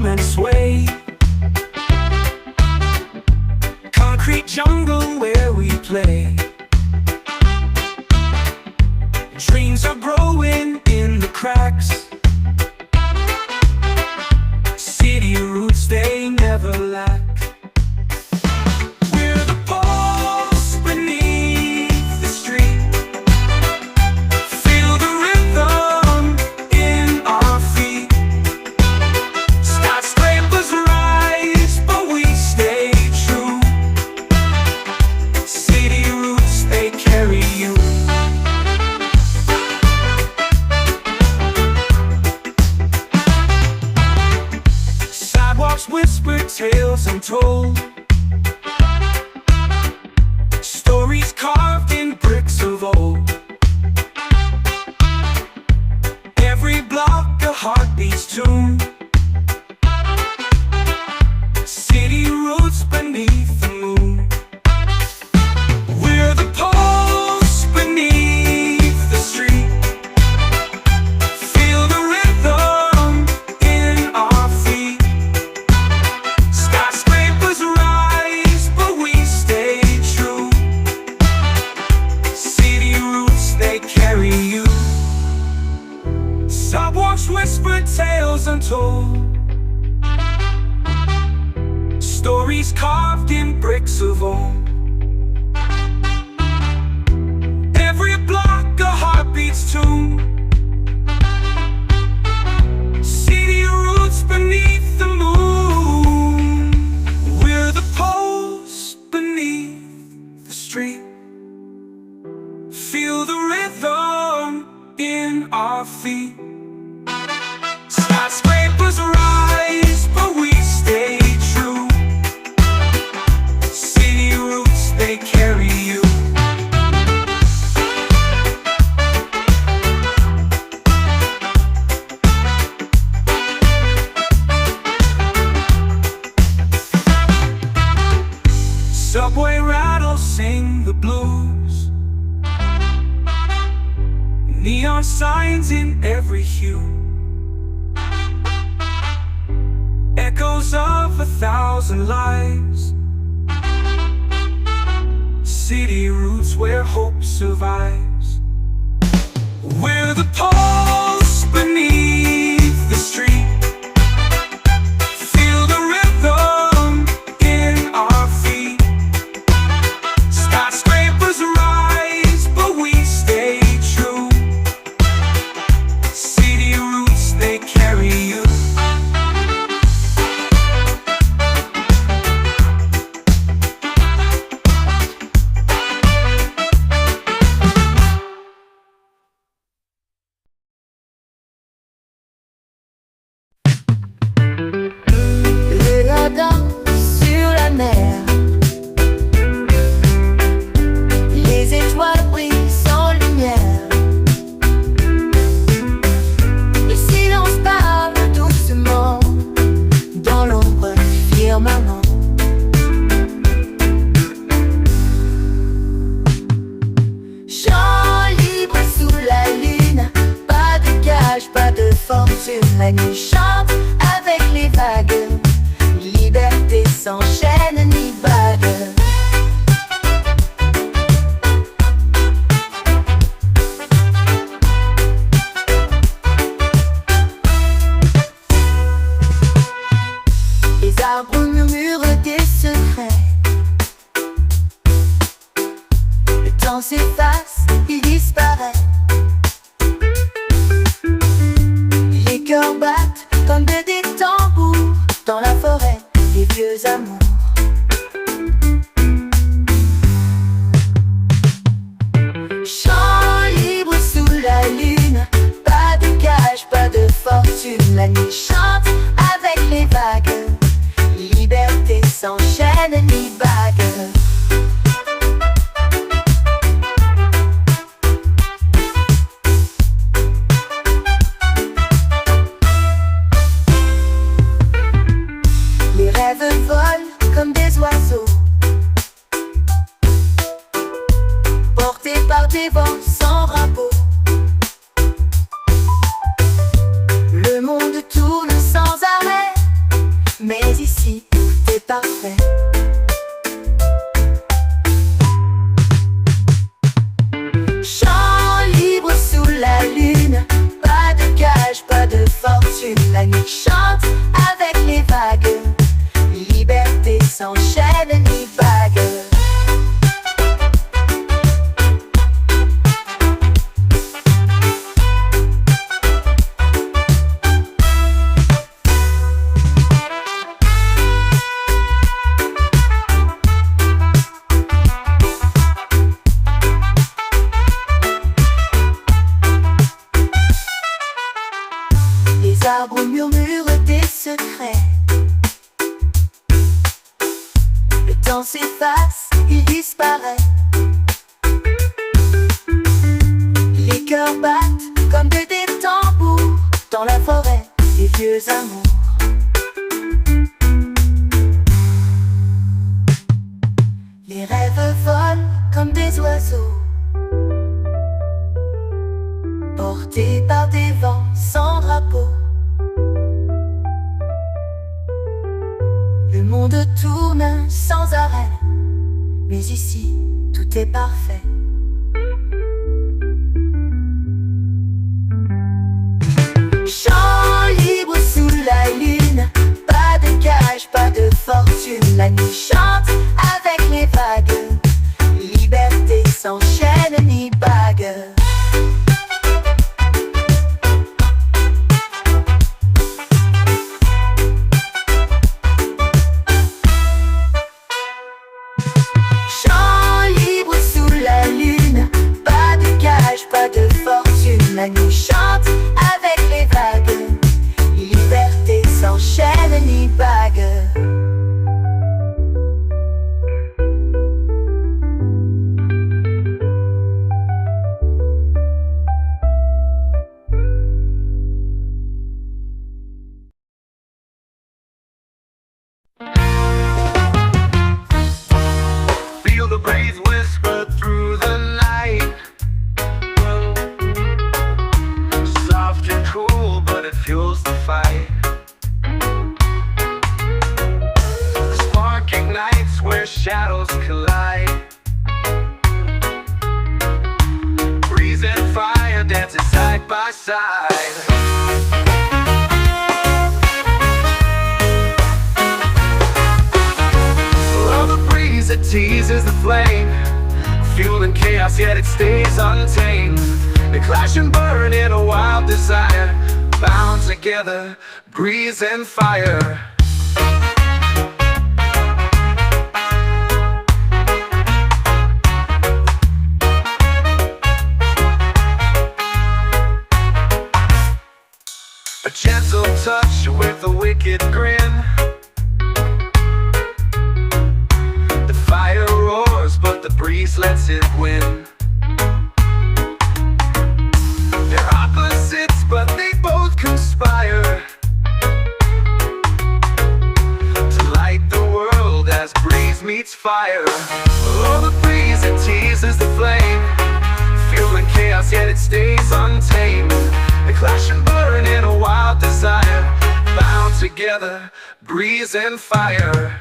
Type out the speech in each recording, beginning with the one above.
hum and sway. Concrete jungle where we play. Dreams are growing in the cracks. City roots, they never lack. We're the pulse beneath the street. Feel the rhythm in our feet. Skyscrapers rise, but we stay true. City roots, they carry you. Sidewalks whisper tales untold. Stories carved in bricks of old. Every block a heartbeat's tune. City roots beneath the moon. We're the pulse beneath the street. Feel the rhythm in our feet. Skyscrapers rise, but we stay true. City roots, they carry you. Sidewalks whisper tales untold. Stories carved in bricks of old. Every block a heartbeat's tune. City roots beneath the moon. We're the pulse beneath the street. Feel the rhythm in our feet. Skyscrapers rise, but we stay true. City roots, they carry you. Subway rattles sing the blues. Neon signs in every hue. Echoes of 1,000 lives. City roots where hope survives. We're the pulse beneath the street. Feel the rhythm in our feet. Skyscrapers rise, but we stay true. City roots, they carry you. Les radars sur la mer. Les étoiles brillent sans lumière. Le silence parle doucement dans l'ombre du firmament. Chant libre sous la lune. Pas de gage, pas de fortune. La nuit chante avec les vagues. Liberté sans chaîne ni bague. Les arbres murmurent des secrets. Le temps s'efface, il disparaît. Les cœurs battent comme des tambours dans la forêt des vieux amours. Chant libre sous la lune. Pas de gage, pas de fortune. La nuit chante avec les vagues. Liberté sans chaîne ni bague. Les rêves volent comme des oiseaux, portés par des vents sans rabot. Le monde tourne sans arrêt sans chaîne ni bague. Les arbres murmurent des secrets. Le temps s'efface, il disparaît. Les cœurs battent comme des tambours dans la forêt des vieux amours. Les rêves volent comme des oiseaux, portés par des vents sans drapeau. Le monde tourne sans arrêt, mais ici, tout est parfait. Chant libre sous la lune, pas de cage, pas de fortune. La nuit chante avec les vagues, liberté sans chaîne ni bague. Pas de fortune, la nuit chante avec les vagues, liberté sans chaîne ni bague. Feel the breeze whisper through the night. Soft and cool, but it fuels the fight. The spark ignites where shadows collide. Breeze and fire dancing side by side. Oh, the breeze, it teases the flame, fueling chaos, yet it stays untamed. They clash and burn in a wild desire, bound together, breeze and fire. A gentle touch with a wicked grin. The fire roars, but the breeze lets it win. They're opposites, but they both conspire to light the world as breeze meets fire. Oh, the breeze, it teases the flame, fueling chaos, yet it stays untamed. They clash and burn in a wild desire, bound together, breeze and fire.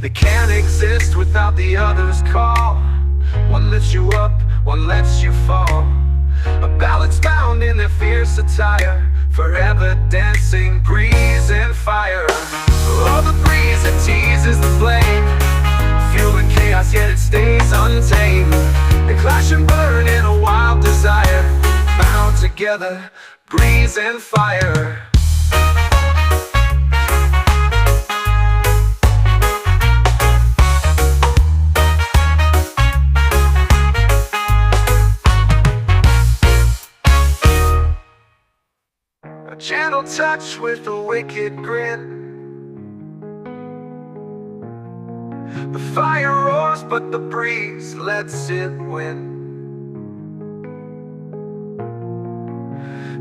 They can't exist without the other's call. One lifts you up, one lets you fall. A balance bound in their fierce attire, forever dancing, breeze and fire. Oh, the breeze, it teases the flame, fueling chaos, yet it stays untamed. They clash and burn in a wild desire, bound together, breeze and fire. A gentle touch with a wicked grin. The fire roars, but the breeze lets it win.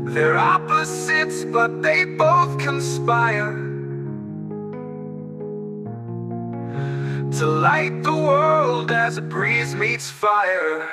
They're opposites, but they both conspire to light the world as a breeze meets fire.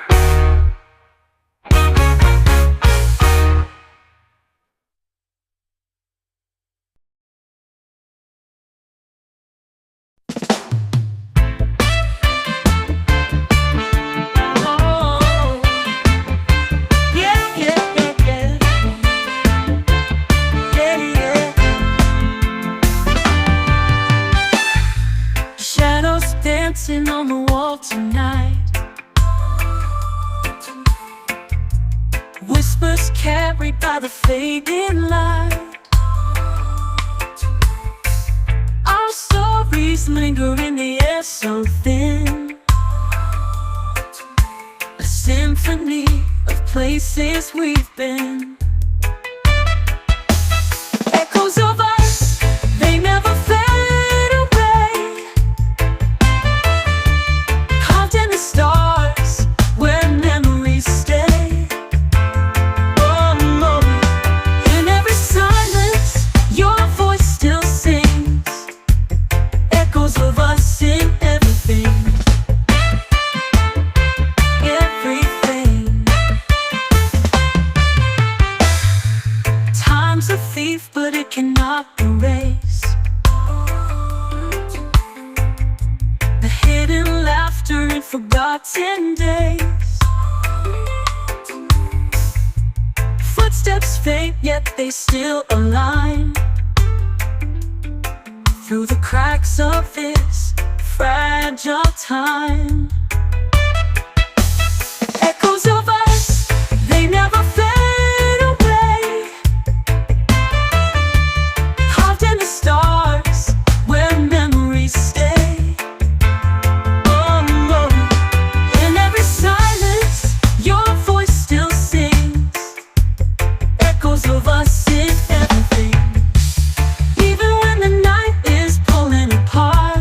dancing on the wall tonight. Whispers carried by the fading light. Our stories linger in the air so thin, a symphony of places we've been. Echoes of us, they never fade away. Carved in the stars where memories stay. Oh no, in every silence your voice still sings. Echoes of us in everything. Everything. Time's a thief, but it cannot erase the hidden laughter in forgotten days. Footsteps fade, yet they still align through the cracks of this fragile time. Echoes of us, they never fade away. Carved in the stars where memories stay. Oh no, in every silence your voice still sings. Echoes of us in everything. Even when the night is pulling apart,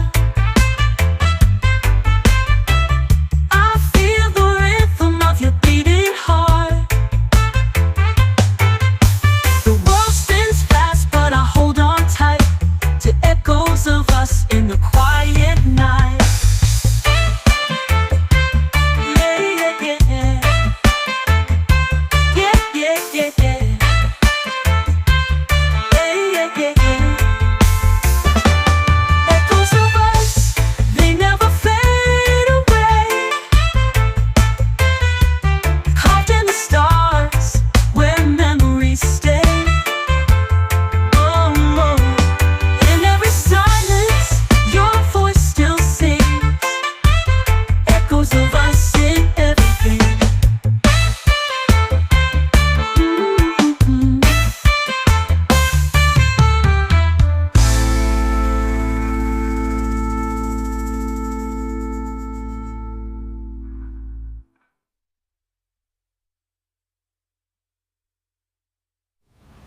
I feel the rhythm of your beating heart. The world spins fast, but I hold on tight to echoes of us in the quiet night. Yeah, yeah, yeah. Yeah, yeah, yeah, yeah. Yeah, yeah, yeah. Echoes of us, they never fade away. Carved in the stars where memories stay. Oh no, in every silence your voice still sings. Echoes of us in everything.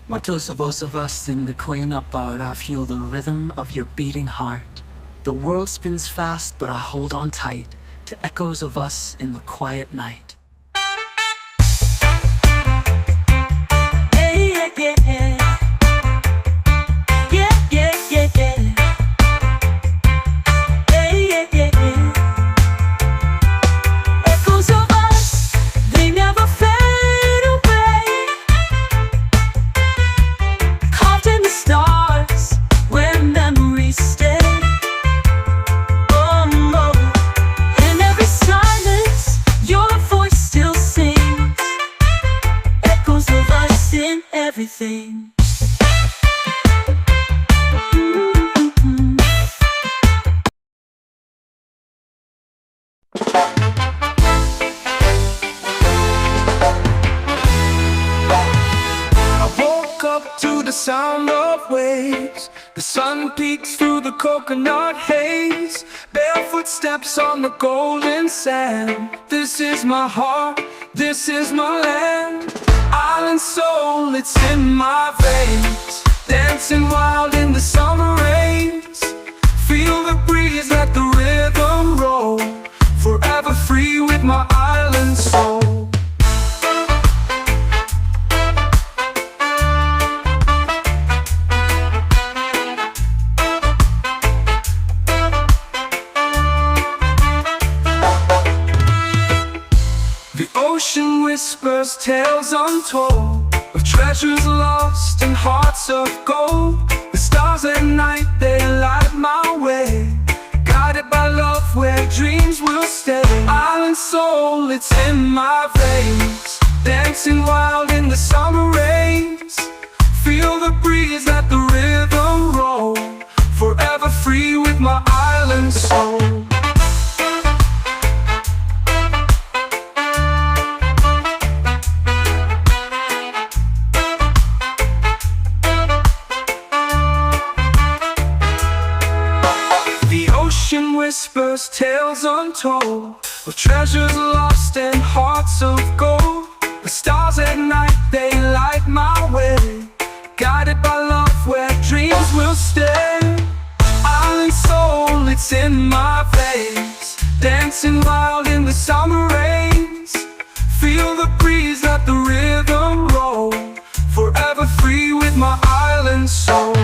What does both of us in the clean up art? I feel the rhythm of your beating heart. The world spins fast, but I hold on tight to echoes of us in the quiet night. Hey, yeah, yeah, yeah. Yeah, yeah, yeah, yeah. Hey, yeah, yeah, yeah. Echoes of us, they never fade away. Carved in the stars where memories stay. Oh no, in every silence your voice still sings. Echoes of us in everything. I woke up to the sound of waves. The sun peeks through the coconut haze. Barefoot steps on the golden sand. This is my heart, this is my land. Island soul, it's in my veins. Dancing wild in the summer rains. Feel the breeze, let the rhythm roll. Forever free with my island soul. The ocean whispers tales untold of treasures lost and hearts of gold. The stars at night, they light my way. Guided by love where dreams will stay. Island soul, it's in my veins. Dancing wild in the summer rains. Feel the breeze, let the rhythm roll. Forever free with my island soul. untold, of treasures lost and hearts of gold. The stars at night, they light my way, guided by love where dreams will stay. Island soul, it's in my veins, dancing wild in the summer rains. Feel the breeze, let the rhythm roll, forever free with my island soul.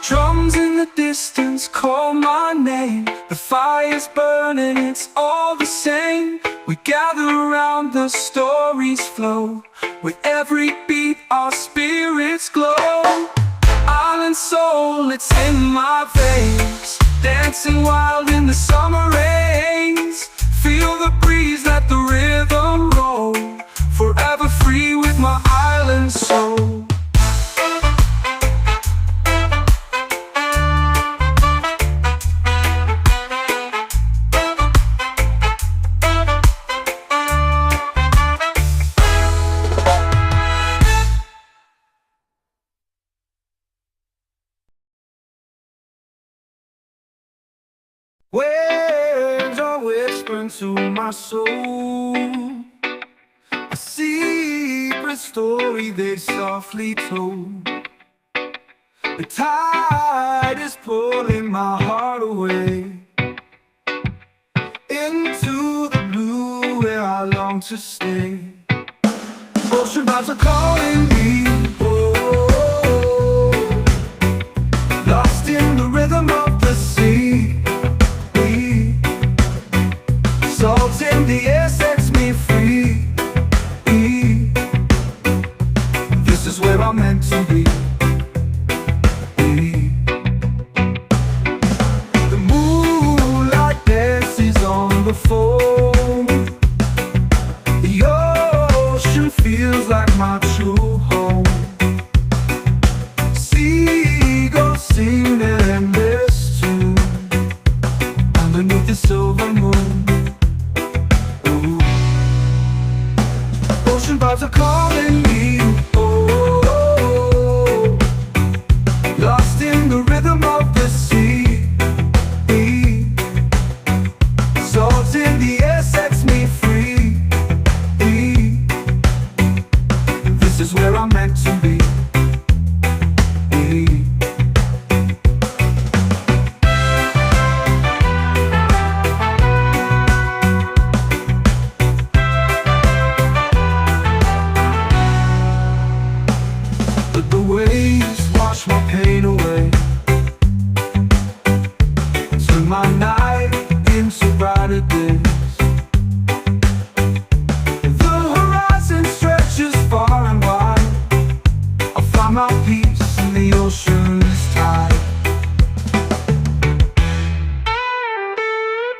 Drums in the distance call my name, the fire's burning, it's all the same. We gather around, the stories flow, with every beat our spirits glow. Island soul, it's in my veins, dancing wild in the summer rains. Feel the breeze, let the rhythm roll, forever free with my island soul. Waves are whispering to my soul, a secret story they softly told. The tide is pulling my heart away into the blue where I long to stay. Ocean vibes are calling me, oh, lost in the rhythm of the sea. Salt in the air sets me free. This is where I'm meant to be. The moonlight dances on the foam. The ocean feels like my true home. Seagulls sing their endless tune underneath the silver moon. Ocean vibes are calling me, oh, lost in the rhythm of the sea. Salt in the air sets me free. This is where I'm meant to be. Waves wash my pain away, turn my night into brighter days. The horizon stretches far and wide, I find my peace in the ocean's tide.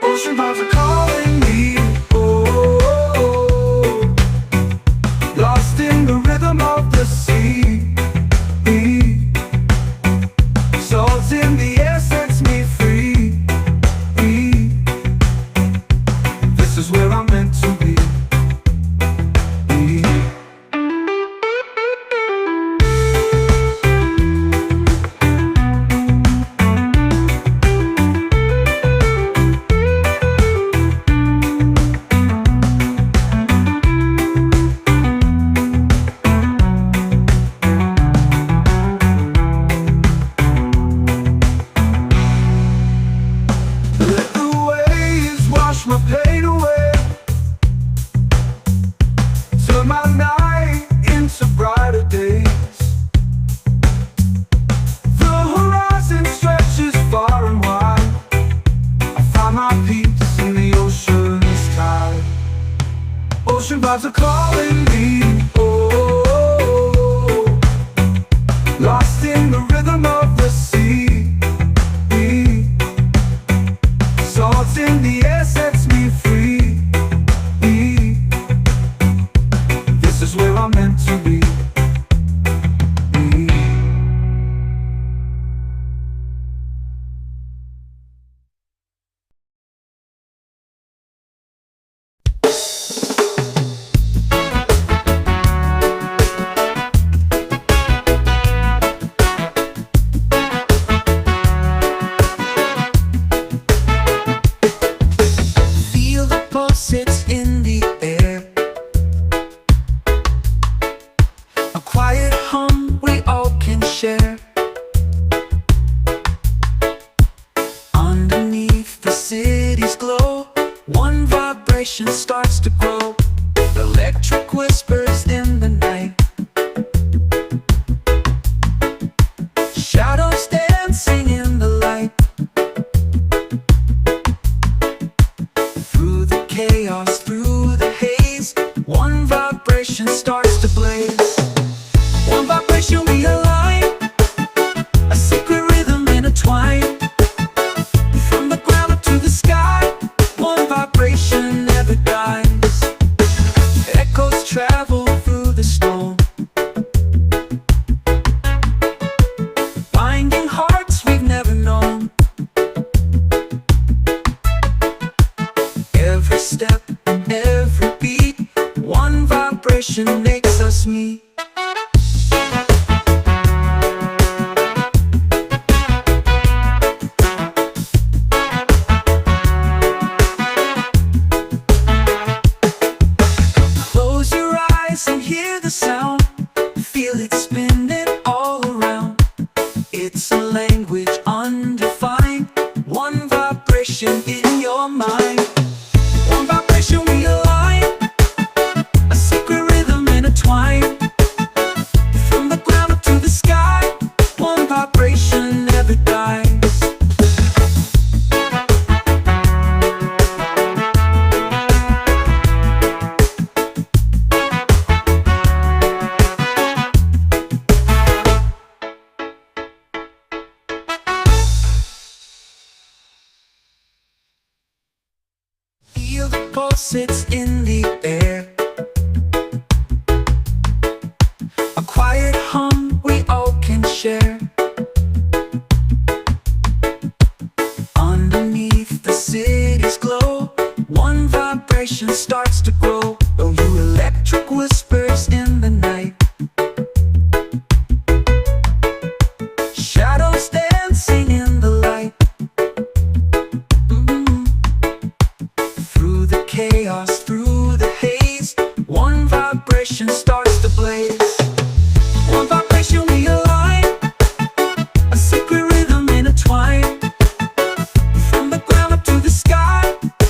Ocean vibes are calling me, oh, lost in the rhythm of the sea. Salt in the air sets me free. This is where I'm meant to be. My pain away, turn my night into brighter days. The horizon stretches far and wide, I find my peace in the ocean's tide. Ocean vibes are calling me, oh, lost in the rhythm of the sea. Salt in the air sets me free. This is where I'm meant to be. sits in the air. A quiet hum we all can share. Underneath the city's glow, one vibration starts to grow. Electric whispers in the night, shadows dancing in the light. Through the chaos, through the haze, one vibration starts to blaze. One vibration we align, a secret rhythm intertwined. From the ground up to the sky, one vibration never dies. Echoes travel through the storm, binding hearts we've never known. Every step, every beat, one vibration makes us meet. Close your eyes and hear the sound, feel it spinning all around. It's a language undefined, one vibration in your mind. One vibration we align, a secret rhythm intertwined. From the ground up to the sky, one vibration never dies. Feel the pulse sits in the air. A quiet hum we all can share. Underneath the city's glow, one vibration starts to grow. Oh, you electric whispers in the night, shadows dancing in the light. Through the chaos, through the haze, one vibration starts to blaze. One vibration we align, a secret rhythm intertwined. From the ground up to the sky,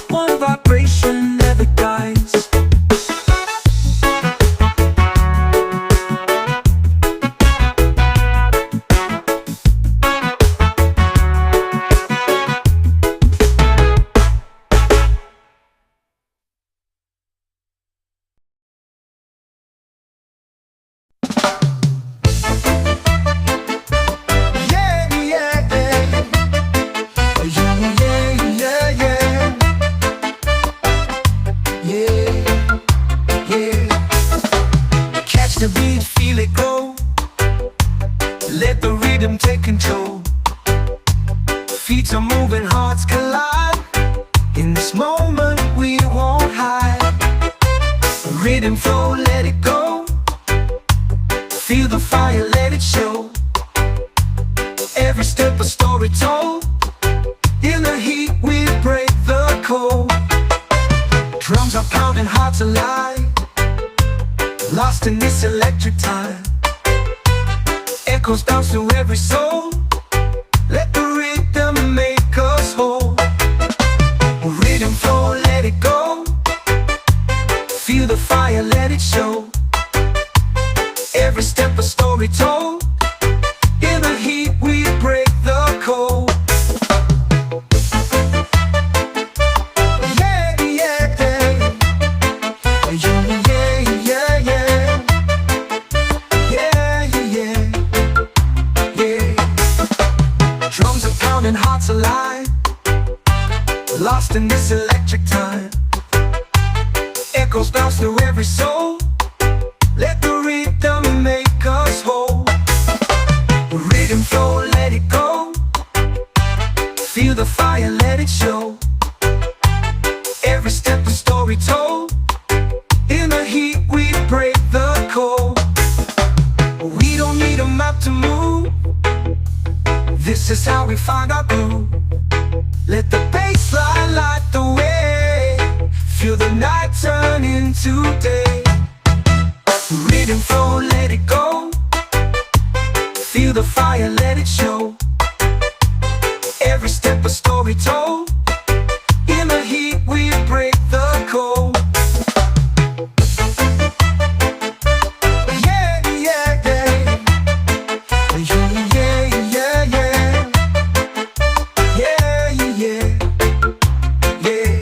one vibration never dies. Yeah, yeah, yeah. Yeah, yeah, yeah. Yeah, yeah. Catch the beat, feel it grow. Let the rhythm take control. Feet are moving, hearts collide. In this moment we won't hide. Rhythm flow, let it go. Feel the fire, let it show. Every step a story told. In the heat we break the cold. Drums are pounding, hearts alive. Lost in this electric time. Echoes bounce through every soul. Let the rhythm make us whole. Rhythm flow, let it go. Feel the fire, let it show. Every step a story told. In the heat we break the cold. Yeah, yeah, yeah. Yeah, yeah, yeah, yeah. Yeah, yeah, yeah. Drums are pounding, hearts alive. Lost in this electric time. Echoes bounce through every soul. Let the rhythm make us whole. Rhythm flow, let it go. Feel the fire, let it show. Every step a story told. In the heat we break the cold. We don't need a map to move. This is how we find our groove. Let the bass line light the way. Feel the night turn into day. Read and flow, let it go. Feel the fire, let it show. Every step a story told. In the heat we break the cold. Yeah, yeah, yeah. Yeah, yeah, yeah, yeah. Yeah, yeah, yeah.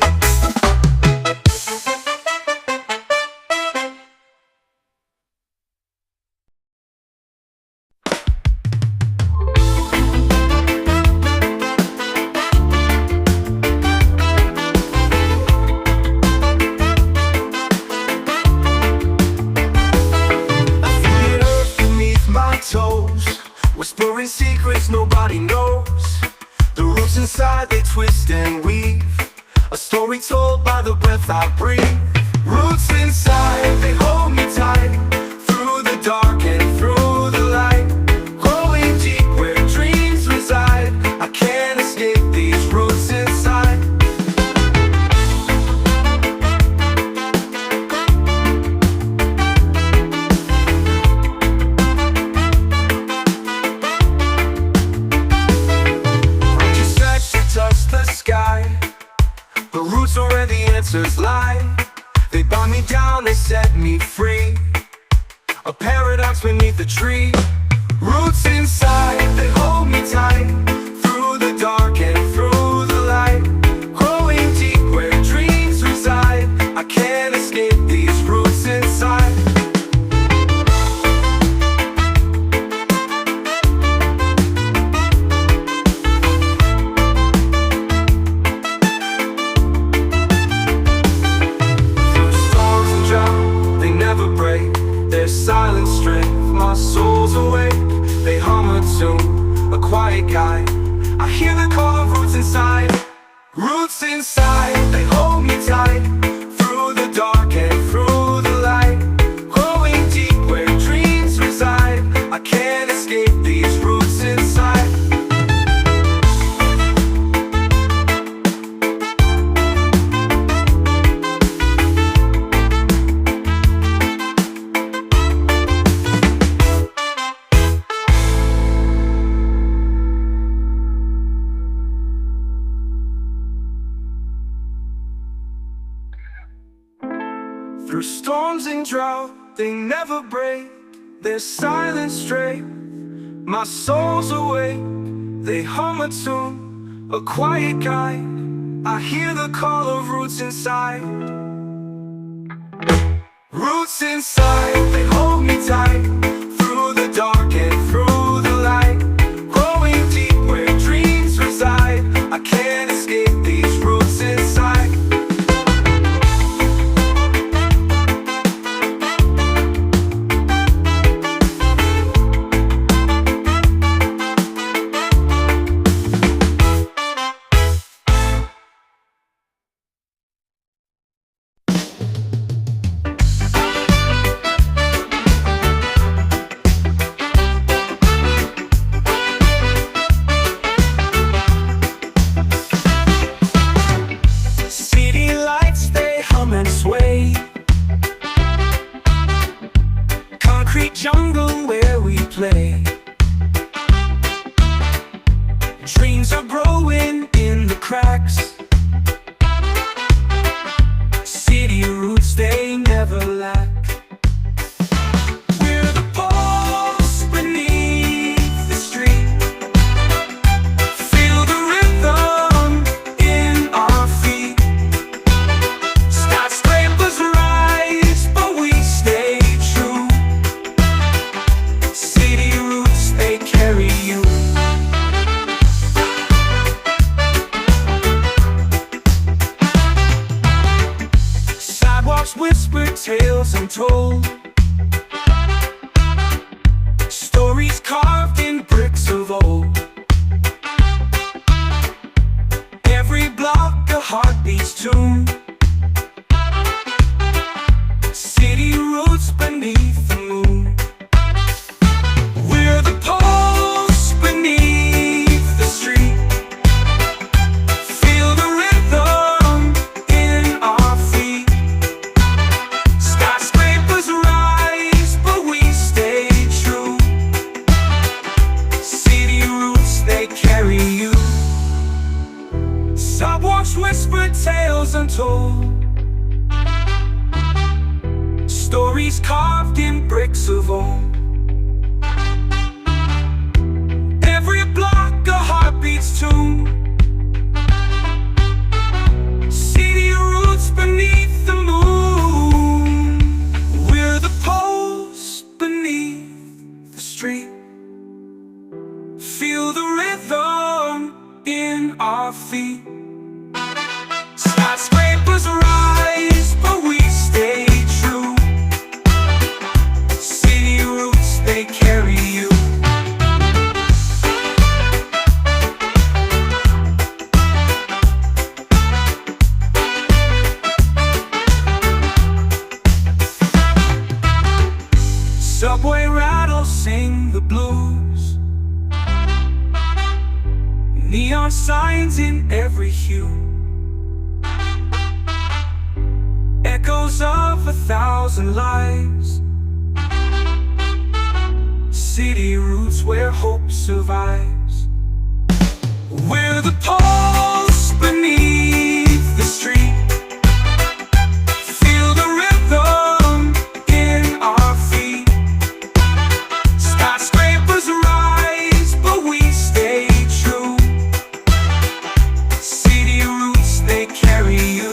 Whispering secrets nobody knows. The roots inside, they twist and weave. A story told by the breath I breathe. Roots inside, they hold me tight. Through the dark and through the light. Growing deep where dreams reside. I can't escape these roots inside. The roots are where the answers lie. They bind me down, they set me free. A paradox beneath the tree. Roots inside, they hold me tight. Through the dark and through the light. Growing deep where dreams reside. I can't escape these roots inside. Silent strength, my soul's awake. They hum a tune, a quiet guide. I hear the call of roots inside. Roots inside, they hold me tight. Through the dark and through the light. Growing deep where dreams reside. I can't escape these roots inside. Through storms and drought, they never break. Their silence straight. My soul's awake. They hum a tune, a quiet guide. I hear the call of roots inside. Roots inside, they hold me tight. Through the dark and through the light. Growing deep where dreams reside. I can't escape these roots inside. Jungle where we play. Dreams are growing in the cracks. City roots, they never lack. We're the pulse beneath the street. Feel the rhythm in our feet. Skyscrapers rise, but we stay true. City roots, they carry you. Sidewalks whisper tales untold. Stories carved in bricks of old. Every block a heartbeat's tune. City roots beneath the moon. We're the pulse beneath the street. Feel the rhythm in our feet. melodies carved in bricks of old. Every block a heartbeat's tune. City roots beneath the moon. We're the post beneath the street. Feel the rhythm in our feet. Skyscrapers rise, but we stay true. City roots, they carry you. Subway rattles sing the blues. Neon signs in every hue. Echoes of 1,000 lives. City roots where hope survives. We're the pulse beneath the street. Feel the rhythm in our feet. Skyscrapers rise, but we stay true. City roots, they carry you.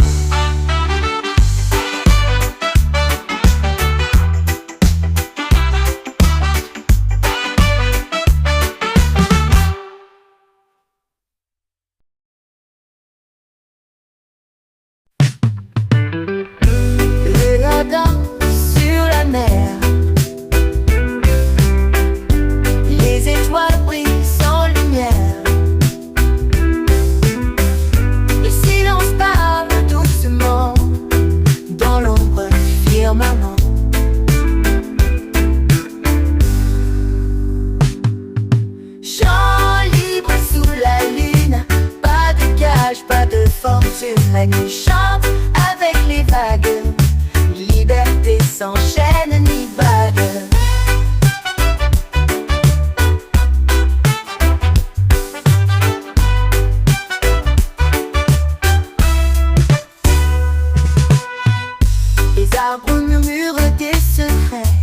Sur la mer, les étoiles brillent sans lumière. Le silence parle doucement dans l'ombre du firmament. Chant libre sous la lune, pas de cage, pas de fortune. La nuit chante avec les vagues. Liberté sans chaîne ni bague. Les arbres murmurent des secrets.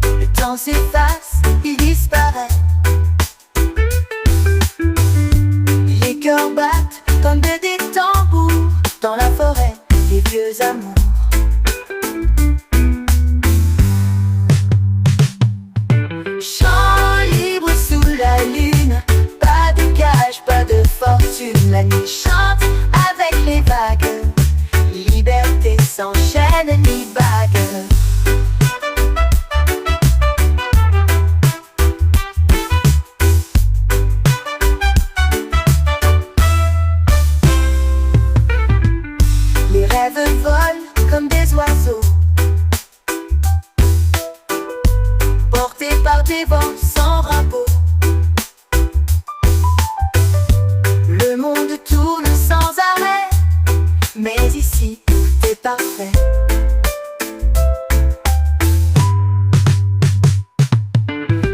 Le temps s'efface, il disparaît. Les cœurs battent comme des tambours dans la forêt. Les vieux amours. Chant libre sous la lune, pas de cage, pas de fortune. La nuit chante avec les vagues. Liberté sans chaîne ni bague. Les rêves volent comme des oiseaux, portés par des vents sans drapeau. Le monde tourne sans arrêt, mais ici, c'est parfait.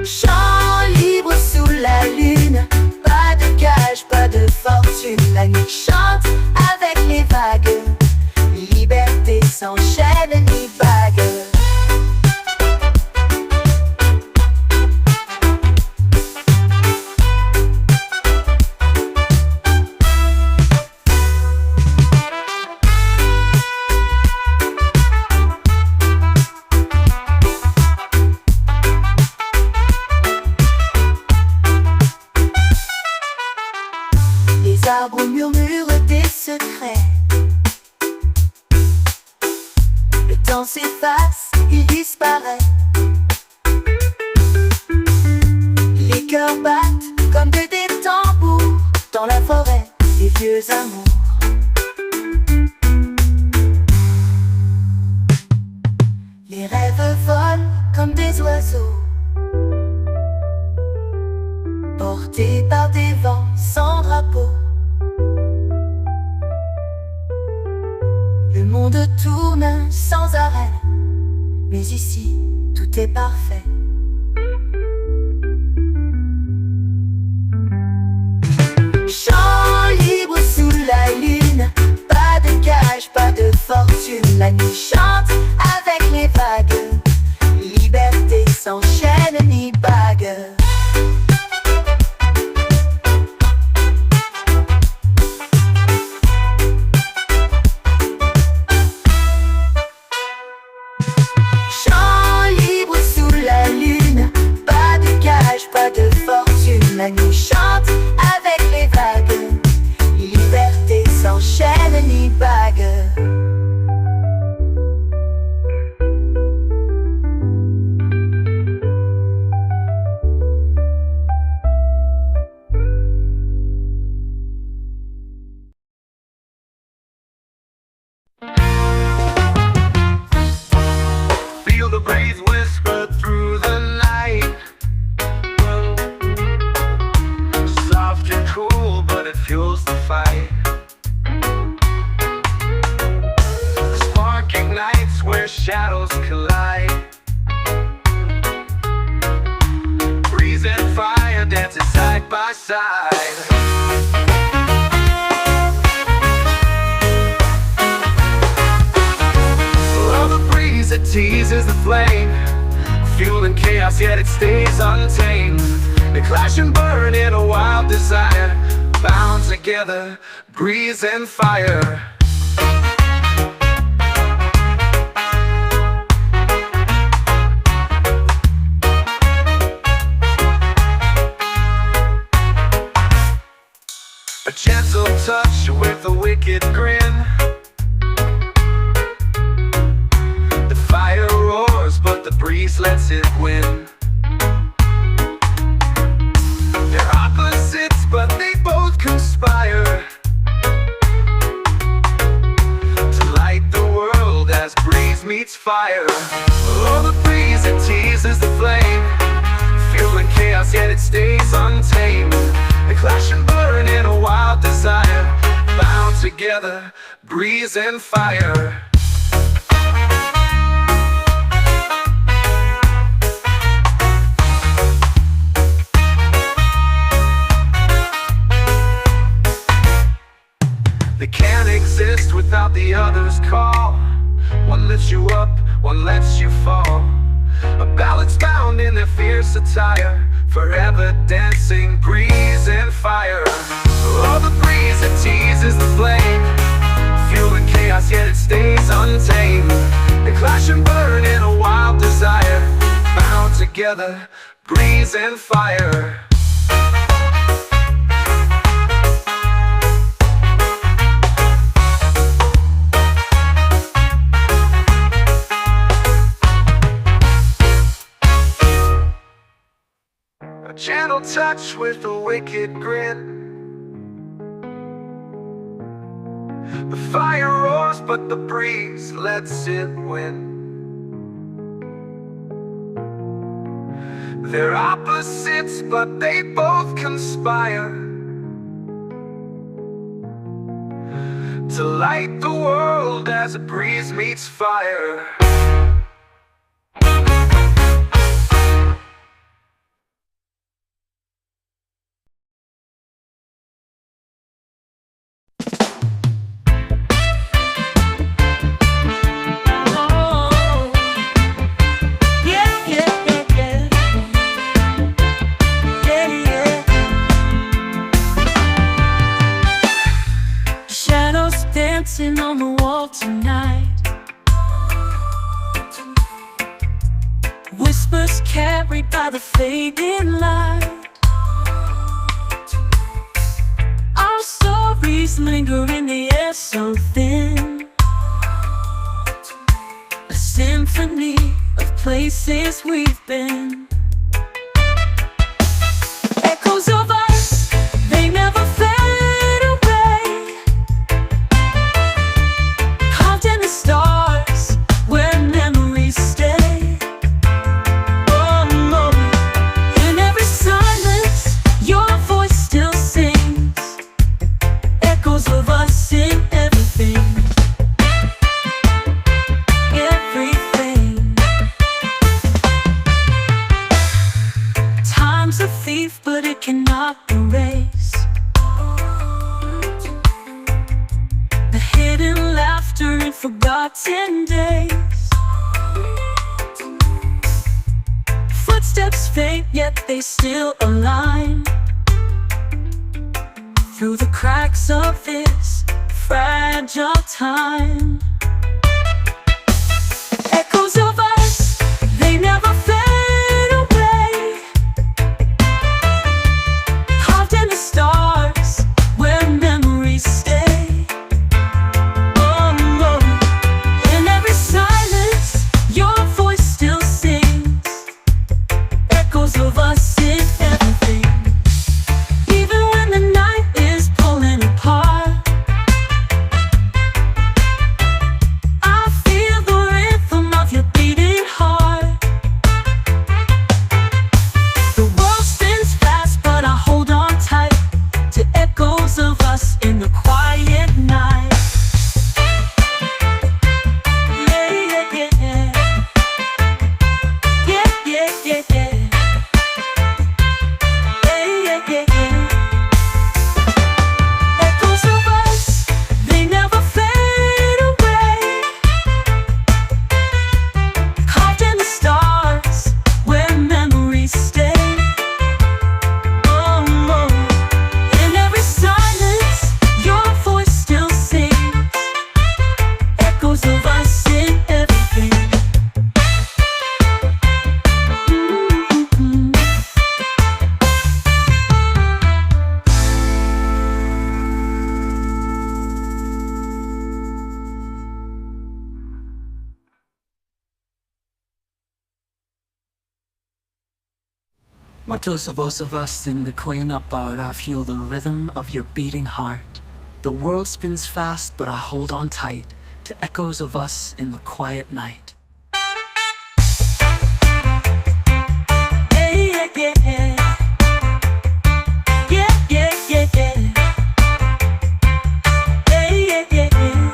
Chant libre sous la lune, pas de cage, pas de fortune. La nuit chante avec les vagues. Liberté sans chaîne ni bague. Les arbres murmurent des secrets. Le temps s'efface, il disparaît. Les cœurs battent comme des tambours dans la forêt des vieux amours. Les rêves volent comme des oiseaux, portés par des vents sans drapeau. Le monde tourne sans arrêt, mais ici, tout est parfait. Chant libre sous la lune, pas de cage, pas de fortune. fortune, la nuit chante avec les vagues. Liberté sans chaîne ni bague. Chant libre sous la lune, pas de cage, pas de fortune, la nuit chante avec les vagues. Liberté sans chaîne ni bague. Feel the breeze whisper through the night. Soft and cool, but it fuels the fight. Spark ignites where shadows collide. Breeze and fire dancing side by side. It teases the flame, fueling chaos yet it stays untamed. They clash and burn in a wild desire, bound together, breeze and fire. A gentle touch with a wicked grin. Fire roars, but the breeze lets it win. They're opposites, but they both conspire to light the world as breeze meets fire. Oh, the breeze, it teases the flame, fueling chaos, yet it stays untamed. They clash and burn in a wild desire, bound together, breeze and fire. They can't exist without the other's call. One lifts you up, one lets you fall. A balance bound in their fierce attire, forever dancing, breeze and fire. Oh, the breeze, it teases the flame, fueling chaos, yet it stays untamed. They clash and burn in a wild desire, bound together, breeze and fire. A gentle touch with a wicked grin. The fire roars, but the breeze lets it win. They're opposites, but they both conspire to light the world as a breeze meets fire. Dancing on the wall tonight, whispers carried by the fading light. Our stories linger in the air so thin, a symphony of places we've been. Echoes of us, they never fade. Stars where memories stay. Oh no, in every silence your voice still sings, echoes of us in everything. Everything. 10 days. Footsteps faint, yet they still align through the cracks of this fragile time. Echoes of us, they never fade away, carved in the stars where memories stay. Oh, oh. In every silence, your voice still sings, echoes of us in everything. Even when the night is pulling apart, I feel the rhythm of your beating heart. The world spins fast, but I hold on tight to echoes of us in the quiet night. Yeah, yeah, yeah. Yeah, yeah, yeah, yeah. Yeah, yeah, yeah, yeah. Echoes of us, they never fade away, carved in the stars where memories stay. Oh, oh. In every silence, your voice still sings, echoes of us in everything. Mm-hmm. Muchos of us in the cleanup art, I feel the rhythm of your beating heart. The world spins fast, but I hold on tight to echoes of us in the quiet night. Yeah, yeah, yeah. Yeah, yeah, yeah, yeah. Yeah, yeah, yeah, yeah.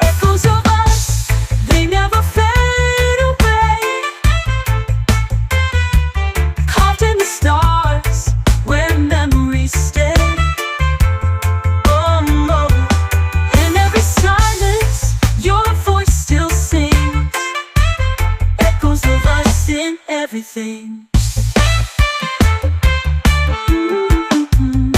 Echoes of us, they never fade away, carved in the stars where memories stay. Oh, oh. In every silence, your voice still sings, echoes of us in everything. Mm-hmm.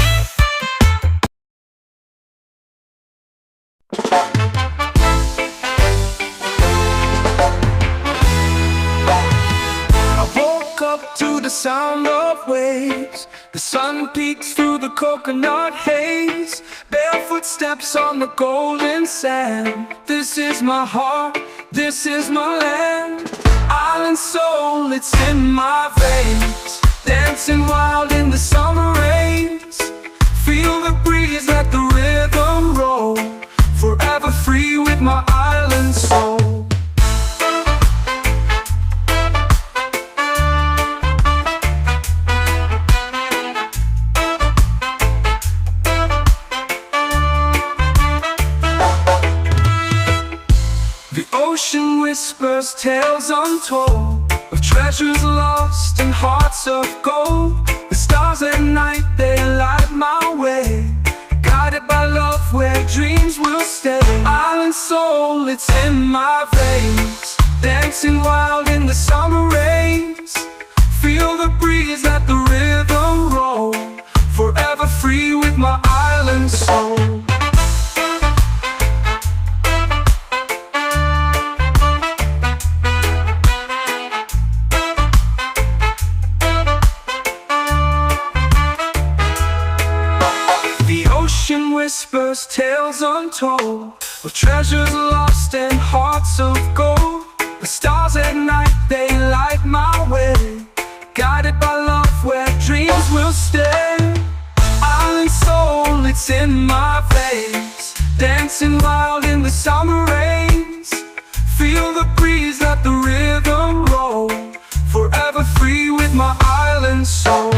I woke up to the sound of waves. The sun peeks through the coconut haze. Barefoot steps on the golden sand. This is my heart, this is my land. Island soul, it's in my veins. Dancing wild in the summer rains. Feel the breeze, let the rhythm roll. Forever free with my island soul. The ocean whispers tales untold of treasures lost and hearts of gold. The stars at night, they light my way, guided by love where dreams will stay. Island soul, it's in my veins. Dancing wild in the summer rains. Feel the breeze, let the rhythm roll. Forever free with my island soul. Ocean whispers tales untold of treasures lost and hearts of gold. The stars at night, they light my way, guided by love where dreams will stay. Island soul, it's in my veins. Dancing wild in the summer rains. Feel the breeze, let the rhythm roll. Forever free with my island soul.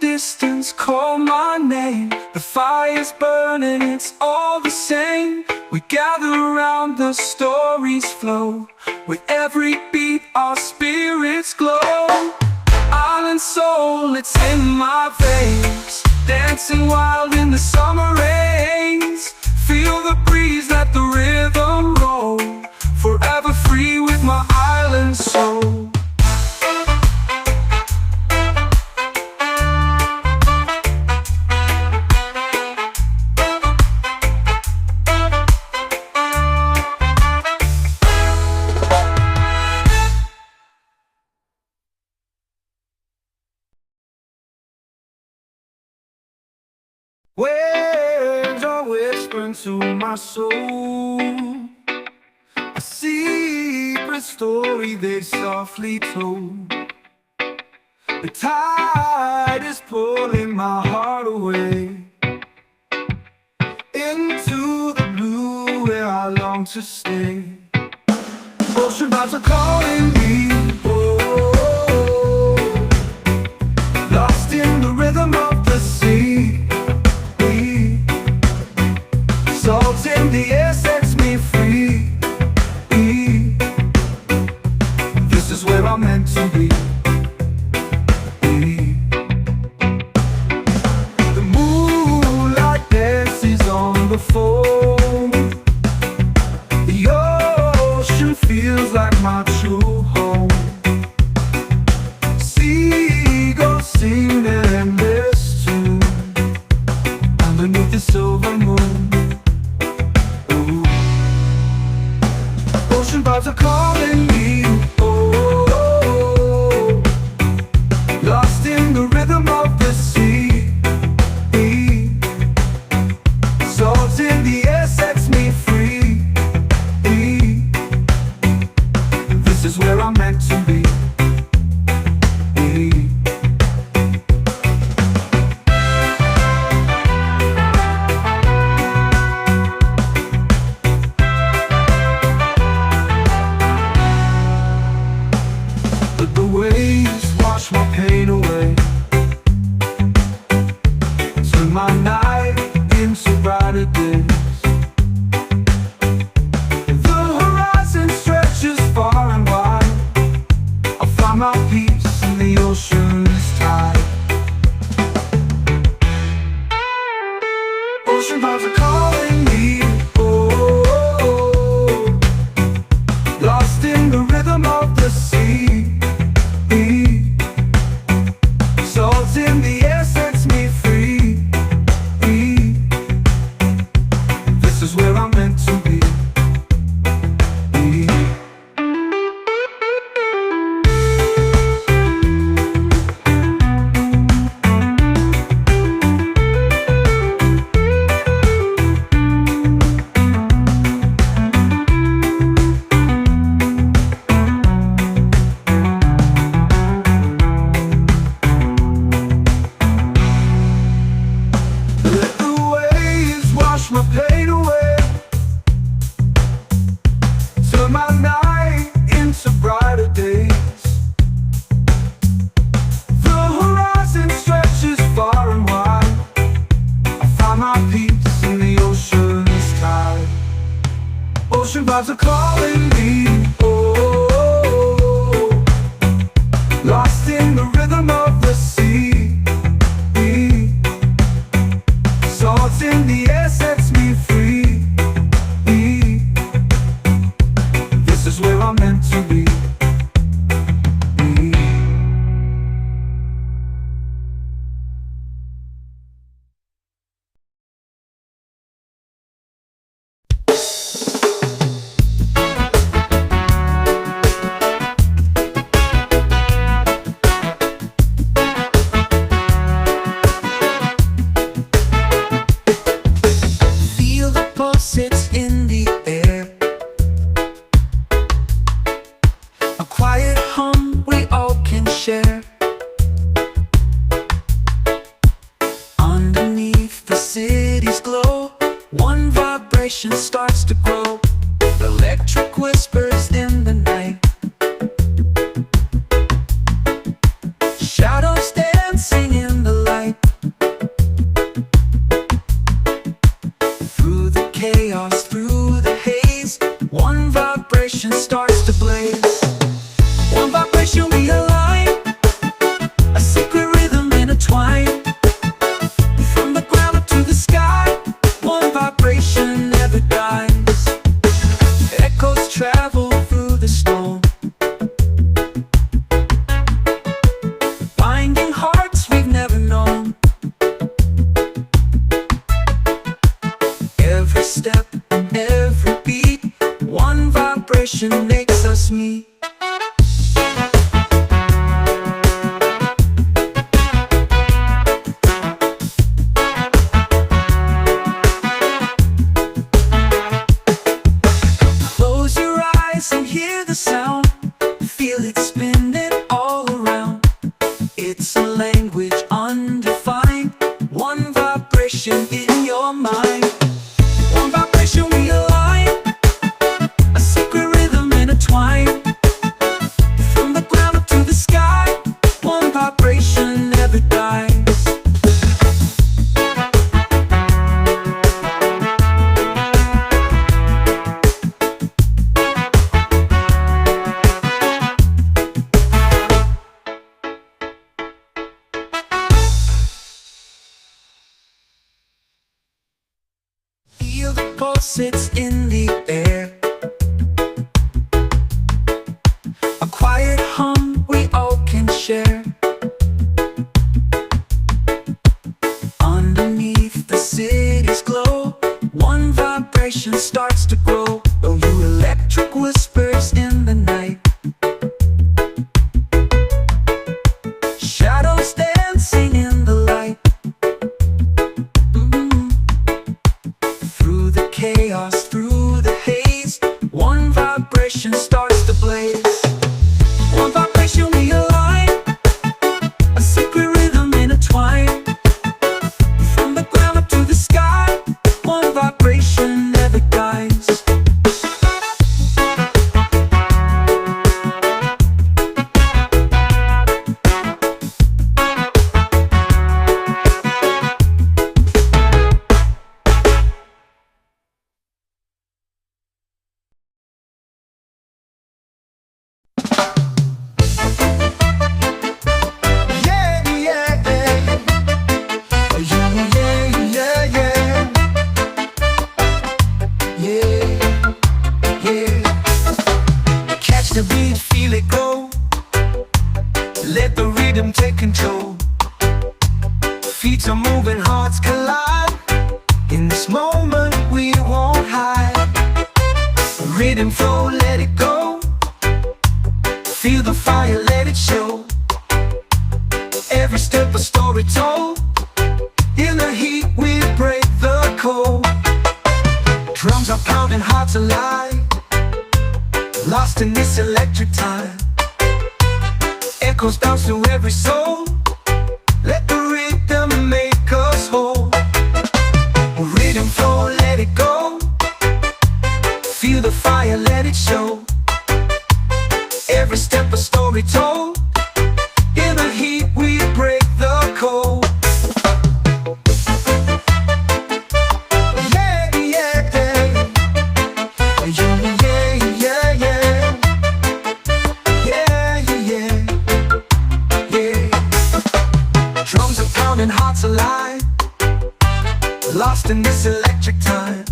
Distance call my name. The fire's burning, it's all the same. We get gather around, the stories flow. With every beat our spirits glow. Island soul, it's in my veins. Dancing wild in the summer rains. Feel the breeze, let the rhythm roll. Forever free with my island soul. Waves are whispering to my soul, a secret story they softly told. The tide is pulling my heart away into the blue where I long to stay. Ocean vibes are calling me, oh, lost in the rhythm of the sea. Salt in the air sets me free. This is where I'm meant to be. The moonlight dances on the foam. The ocean feels like my true home. Seagulls sing their endless tune underneath the silver moon. Ocean vibes are calling me, oh, lost in the rhythm of the sea. Salt in the air sets me free. This is where I'm meant to be. Waves wash my pain away, turn my night into brighter days. The horizon stretches far and wide. I find my peace in the ocean's tide. Ocean vibes are calling me, oh, lost in the rhythm of the sea. Salt in the air sets me free. This is where I'm meant to be. My pain away, turn my night into brighter days. The horizon stretches far and wide. I find my peace in the ocean's tide. Ocean vibes are calling me, oh, lost in the rhythm of the sea. Salt in the air sets me free. This is where I'm meant to be. Sits in the air, a quiet hum we all can share. Underneath the city's glow, one vibration starts to grow. Electric whispers in the night, shadows dancing in the light. Through the chaos, through the vibration starts to blaze. One vibration we align, a secret rhythm intertwined. From the ground up to the sky, one vibration never dies. Echoes travel through the snow, binding hearts we've never known. Every step, every beat, one vibration makes us meet. Close your eyes and hear the sound, feel it spinning all around. It's a language undefined, one vibration in your mind. One vibration we align, a secret rhythm intertwined. From the ground up to the sky, one vibration never dies. Feel the pulse, it's in the air. A quiet hum we all can share. Underneath the city's glow, one vibration starts to grow. Oh, you electric whispers in the night, shadows dancing in the light. Through the chaos, through the haze, one vibration starts to blaze. One vibration we align, a secret rhythm intertwined. From the ground up to the sky, one vibration never dies. Yeah, yeah, yeah, yeah, yeah, yeah. Catch the beat, feel it go. Let the rhythm take control. Feet are moving, hearts collide. In this moment we won't hide. Rhythm flow, let it go. Feel the fire, let it show. Every step a story told. In the heat we break the cold. Drums are pounding, hearts alive. Lost in this electric time. Echoes bounce through every soul. Let the rhythm make us whole. Rhythm flow, let it go. Feel the fire, let it show. Every step a story told. In the heat we break the cold. Yeah, yeah, yeah. Yeah, yeah, yeah. Yeah, yeah, yeah. Drums are pounding, hearts alive. Lost in this electric time.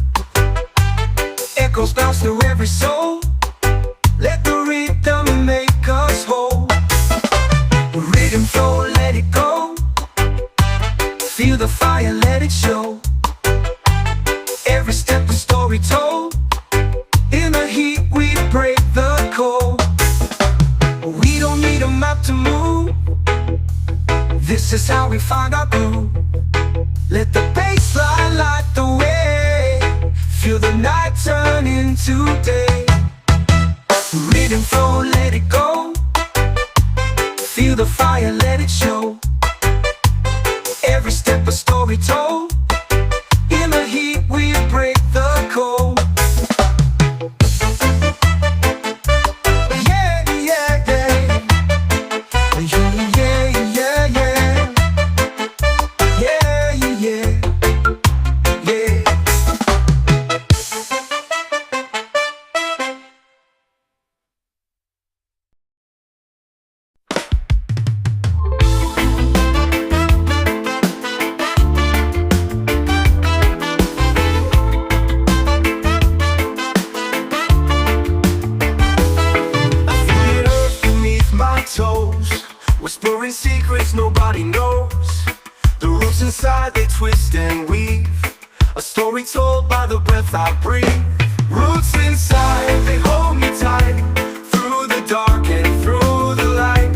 Echoes bounce through every soul. Let the rhythm make us whole. Rhythm flow, let it go. Feel the fire, let it show. Every step a story told. In the heat we break the cold. We don't need a map to move. This is how we find our groove. Let the bass line light the way. Feel the night turn into day. Rhythm flow, let it go. Feel the fire, let it show. Every step a story told. In the heat we break the cold. Yeah, yeah, yeah. Yeah, yeah, yeah, yeah. inside they twist and weave, a story told by the breath I breathe. Roots inside, they hold me tight, through the dark and through the light.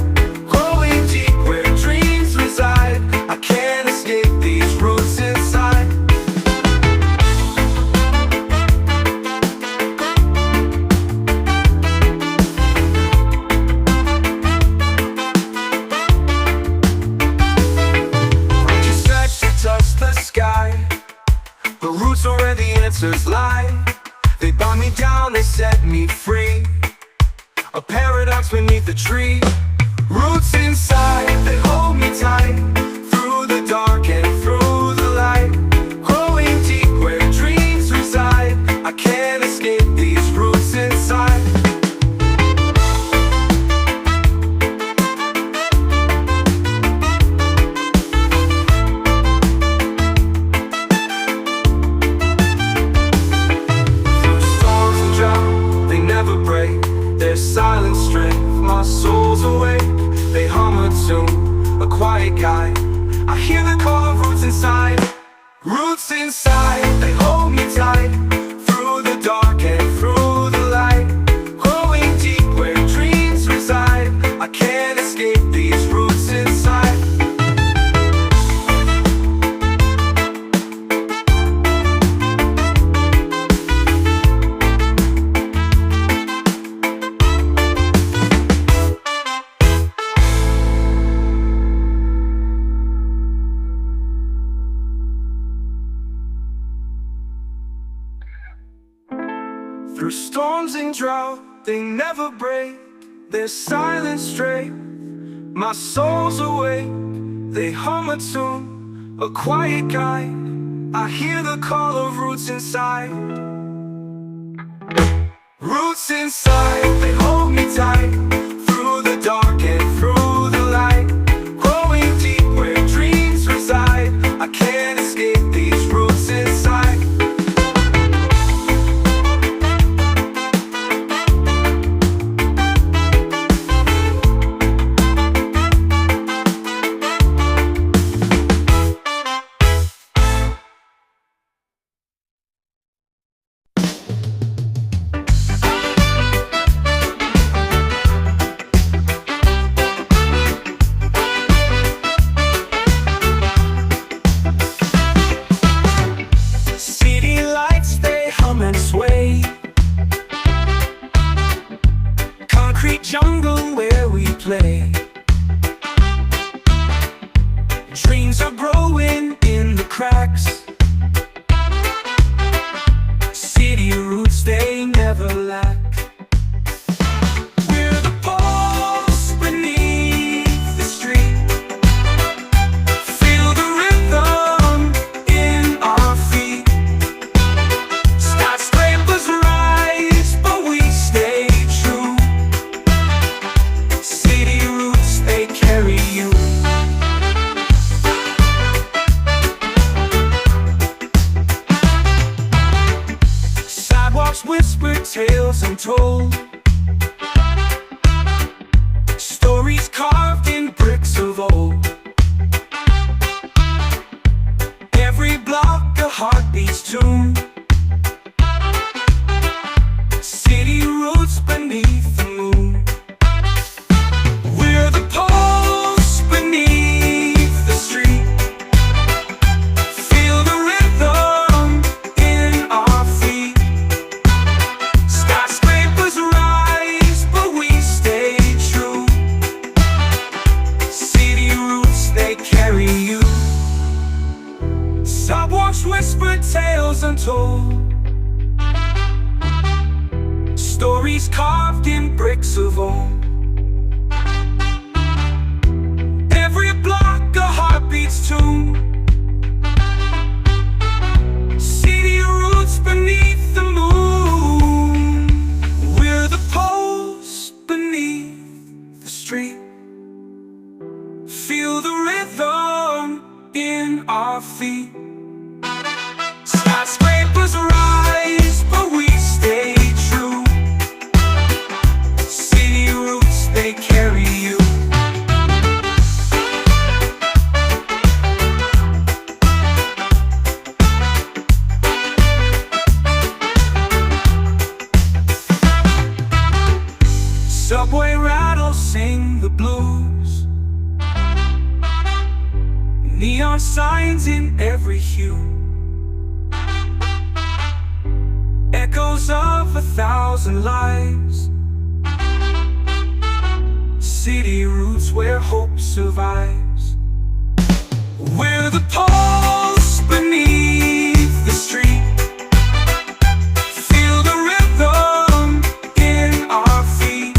Growing deep where dreams reside, I can't escape these roots inside. You search to touch the sky, the roots are where the answers lie. They bind me down, they set me free, a paradox beneath the tree. Roots inside, they hold me tight, through the dark and through the light. Growing deep where dreams reside, I can't escape these roots inside. Their silent strength, my soul's awake. They hum a tune, a quiet guide. I hear the call of roots inside. Roots inside, they hold me tight, through the dark and through the light. Growing deep where dreams reside, I can't escape these roots inside. Through storms and drought, they never break. Their silence straight, my soul's awake. They hum a tune, a quiet guide. I hear the call of roots inside. Roots inside, they hold me tight, through the dark and through the light. Growing deep where dreams reside, I can't escape these roots inside. Jungle where we play. Dreams are growing in the cracks. City roots, they never lack. We're the pulse beneath the street. Feel the rhythm in our feet. Skyscrapers rise, but we stay true. City roots, they carry you. Sidewalks whisper tales untold, stories carved in bricks of old. Every block a heartbeat's tune. City roots beneath the moon. We're the pulse beneath the street. Feel the rhythm in our feet. Skyscrapers rise, but we stay true. City roots, they carry you. Sidewalks whisper tales untold, stories carved in bricks of old. Every block a heartbeat's tune. City roots beneath the moon. We're the pulse beneath the street. Feel the rhythm in our feet. Skyscrapers rise, but we stay true. City roots. subway rattles sing the blues, neon signs in every hue, echoes of 1,000 lives, city roots where hope survives. We're the pulse beneath the street, feel the rhythm in our feet.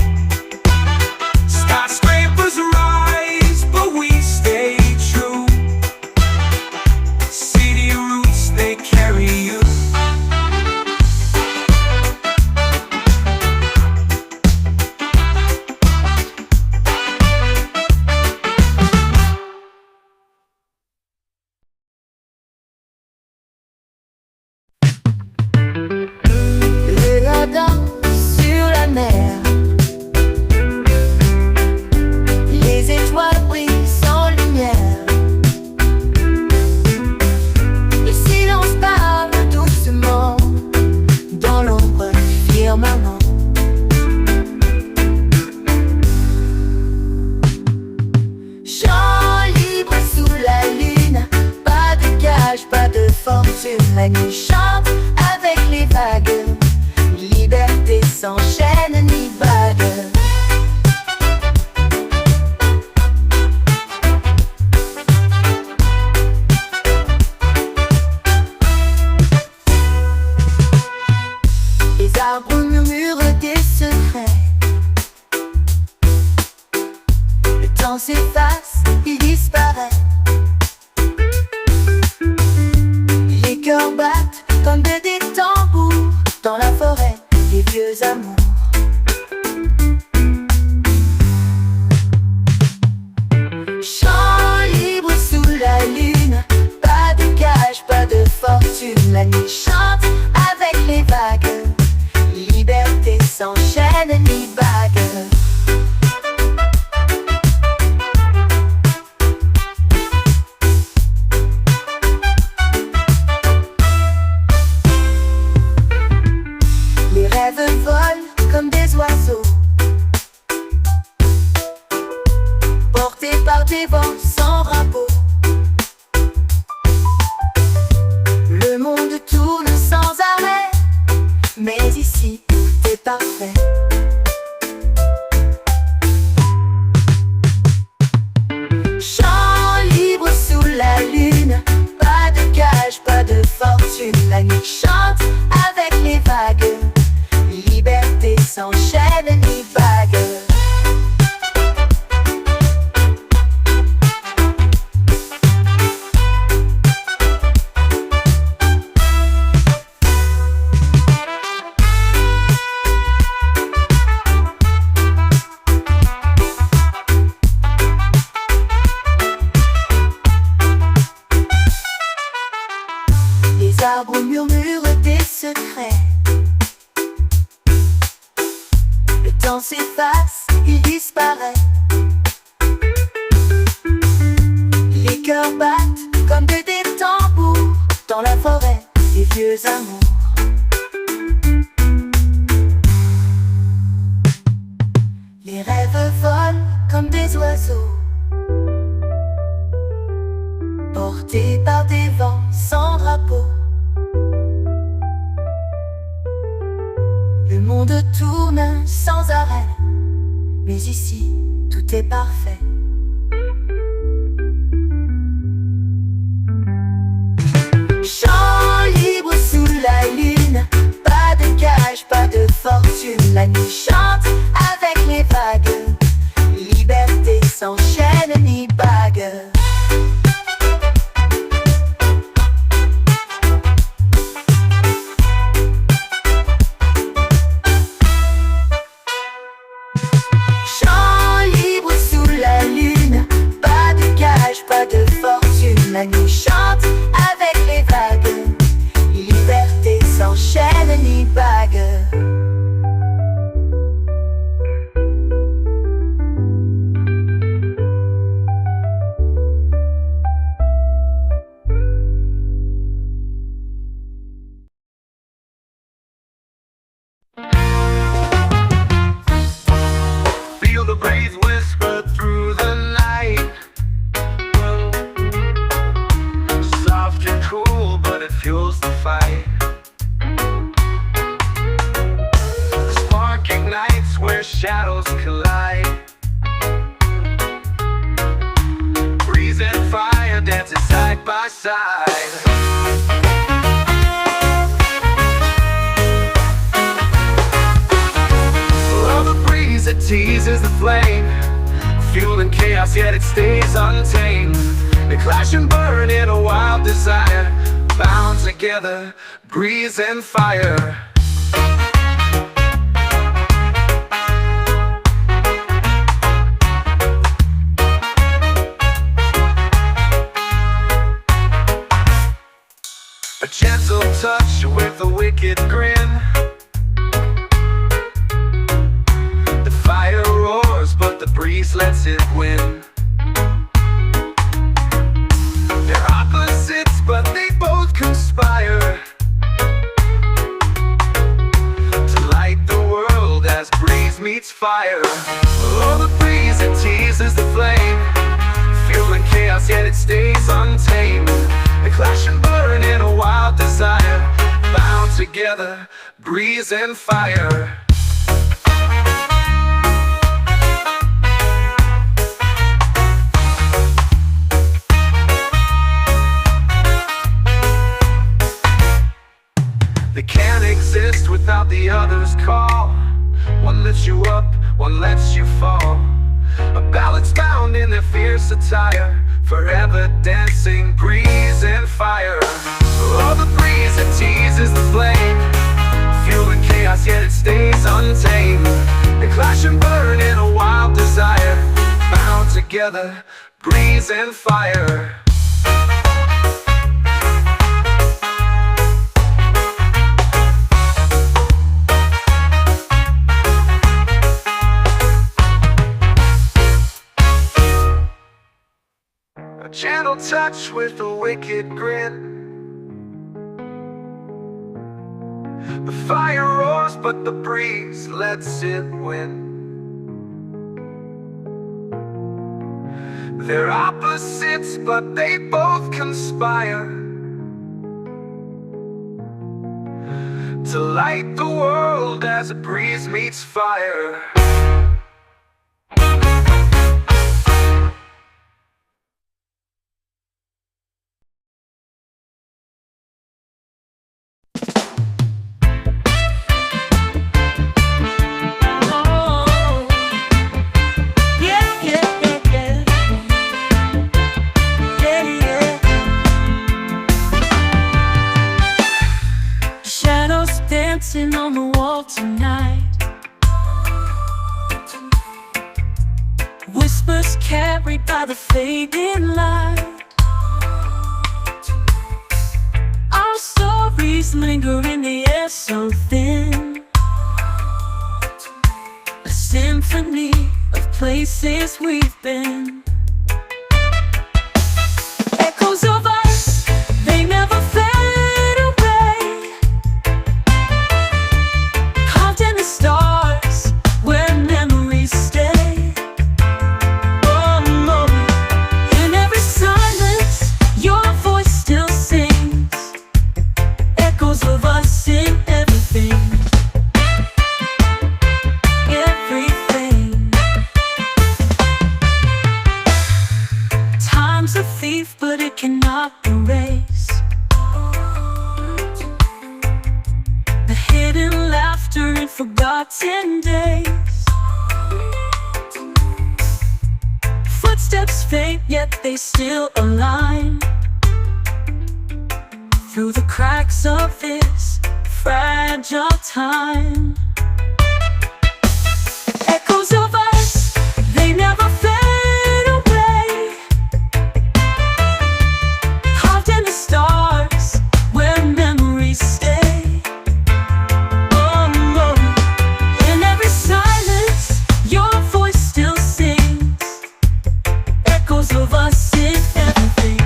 Skyscrapers rise, but we stay true. City roots, they carry you. Le radar sur la mer, les étoiles brillent sans lumière. Le silence parle doucement dans l'ombre du firmament. Chant libre sous la lune, pas de gage, pas de fortune. La nuit chante avec les vagues, liberté sans chaîne ni bague. Les arbres murmurent des secrets. Le temps s'efface, il disparaît. Les cœurs battent comme des tambours dans la forêt, les vieux amours. Chant libre sous la lune, pas de gage, pas de fortune. La nuit chante avec les vagues, liberté sans chaîne ni bague. Les rêves volent comme des oiseaux, portés par des vents sans rapport. Le monde tourne sans arrêt, mais ici, c'est parfait. Chant libre sous la lune, pas de gage, pas de fortune. La nuit chante avec les vagues, liberté sans chaîne ni bague. Les arbres murmurent des secrets. Le temps s'efface, il disparaît. Les cœurs battent comme des tambours dans la forêt, les vieux amours. Les rêves volent comme des oiseaux, portés par des vents sans drapeau. Le monde tourne sans arrêt, mais ici, tout est parfait. Chant libre sous la lune, pas de gage, pas de fortune. La nuit chante avec les vagues, liberté sans chaîne ni bague. Chant libre sous la lune, pas de gage, pas de fortune. La nuit chante avec les vagues, liberté sans where shadows collide. Breeze and fire dancing side by side. Oh, the breeze that teases the flame, fueling chaos yet it stays untamed. They clash and burn in a wild desire, bound together, breeze and fire. A gentle touch with a wicked grin. The fire roars, but the breeze lets it win. They're opposites, but they both conspire to light the world as breeze meets fire. Oh, the breeze that teases the flame, fueling chaos yet it stays untamed. They clash and burn in a wild desire, bound together, breeze and fire. They can't exist without the other's call. One lifts you up, one lets you fall. A balance bound in their fierce attire, forever dancing, breeze and fire. Oh, the breeze that teases the flame, fueling chaos yet it stays untamed. They clash and burn in a wild desire, bound together, breeze and fire. A gentle touch with a wicked grin. The fire roars, but the breeze lets it win. They're opposites, but they both conspire to light the world as a breeze meets fire. Dancing on the wall tonight, whispers carried by the fading light. Our stories linger in the air so thin, a symphony of places we've been. Echoes of us, they never fade. Stars where memories stay. Oh no, in every silence your voice still sings, echoes of us in everything. Everything. Time's a thief, but it cannot erase the hidden laughter in forgotten days. Footsteps fade, yet they still align through the cracks of this fragile time. Echoes of us, they never fade away, carved in the stars where memories stay. Of us in everything.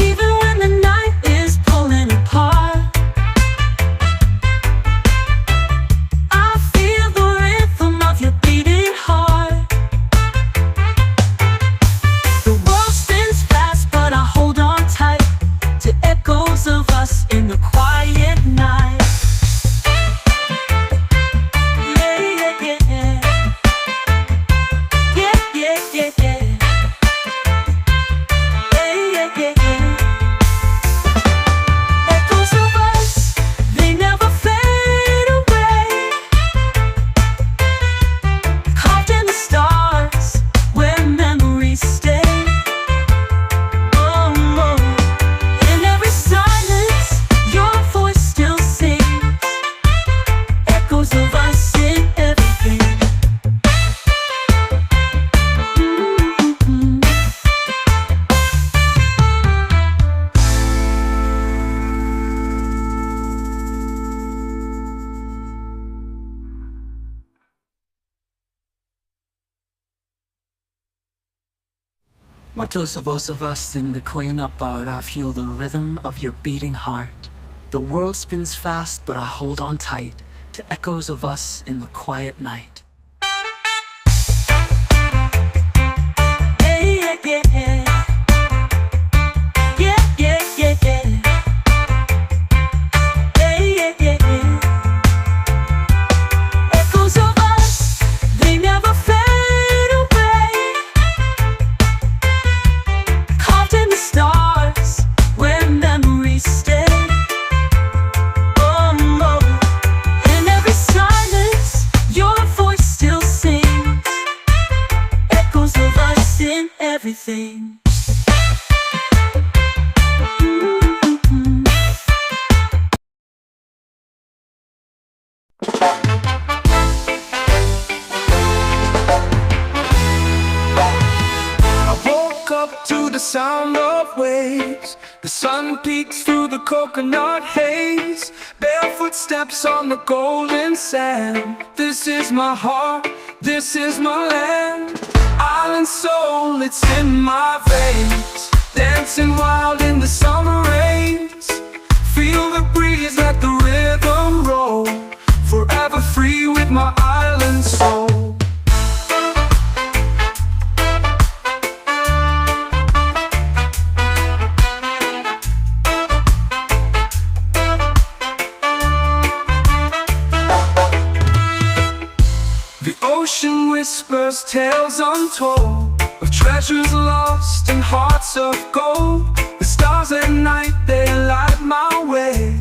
Even when the night is pulling apart, Muchos of us in the cleanup art, I feel the rhythm of your beating heart. The world spins fast, but I hold on tight to echoes of us in the quiet night. Hey, yeah, yeah, yeah. Yeah, yeah, yeah, yeah. Hey, yeah, yeah, yeah. Echoes of us, they never fade away. Carved in the stars, where memories stay. Oh, no. In every silence, your voice still sings. Echoes of us in everything. I woke up to the sound of waves. The sun peeks through the coconut haze. Barefoot steps on the golden sand. This is my heart, this is my land. Island soul, it's in my veins. Dancing wild in the summer rains. Feel the breeze, let the rhythm roll. Forever free with my island soul. The ocean whispers tales untold of treasures lost and hearts of gold. The stars at night, they light my way.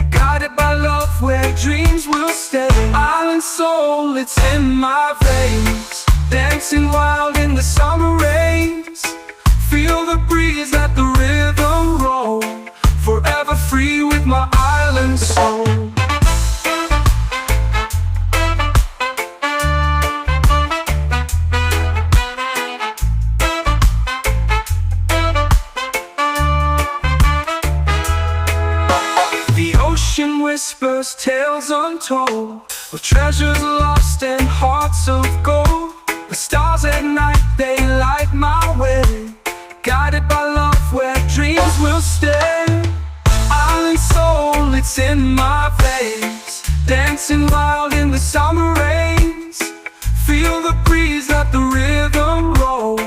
Guided by love where dreams will stay. Island soul, it's in my veins. Dancing wild in the summer rains. Feel the breeze, let the rhythm roll. Forever free with my island soul. Whispers tales untold of treasures lost and hearts of gold. The stars at night, they light my way. Guided by love where dreams will stay. Island soul, it's in my veins. Dancing wild in the summer rains. Feel the breeze, let the rhythm roll.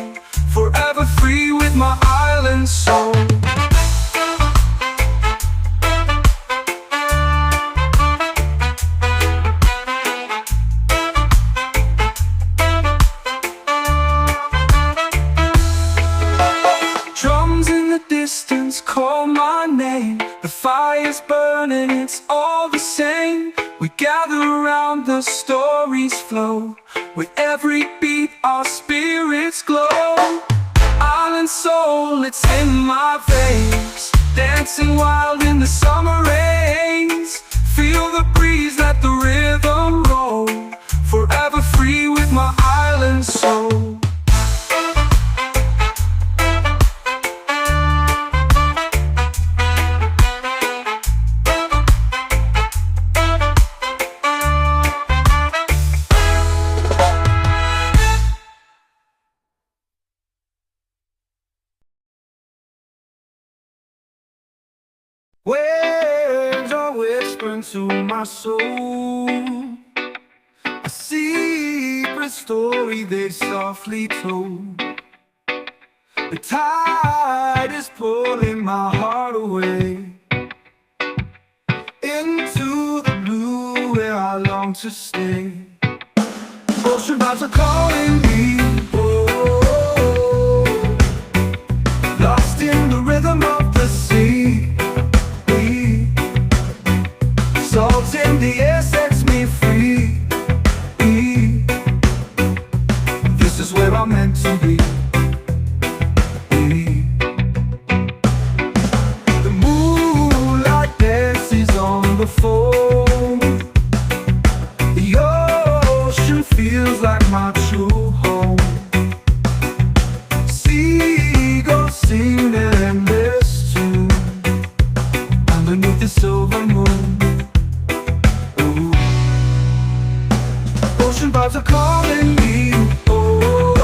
Forever free with my island soul. Call my name, the fire's burning, it's all the same. We gather around, the stories flow. With every beat our spirits glow. Island soul, it's in my veins. Dancing wild in the summer rains. Feel the breeze, let the rhythm roll. Forever free with my island soul. Waves are whispering to my soul. A secret story they softly told. The tide is pulling my heart away into the blue where I long to stay. Ocean vibes are calling me, oh, lost in the rhythm of the sea. Salt in the air sets me free. This is where I'm meant to be. The moonlight dances on the foam. The ocean feels like my true home. Seagulls sing their endless tune underneath the silver moon. Vibes are calling me, oh,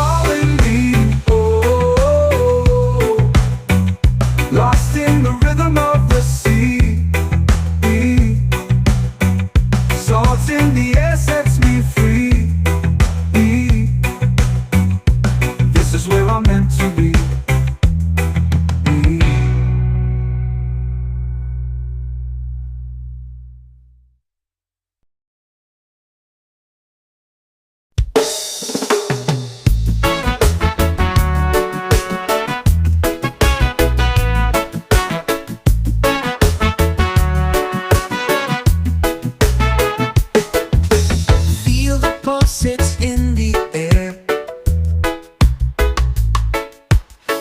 calling me. Oh, lost in the rhythm of the sea. Salt in the air sets me free. This is where I'm meant to be. Feel the pulses in the air,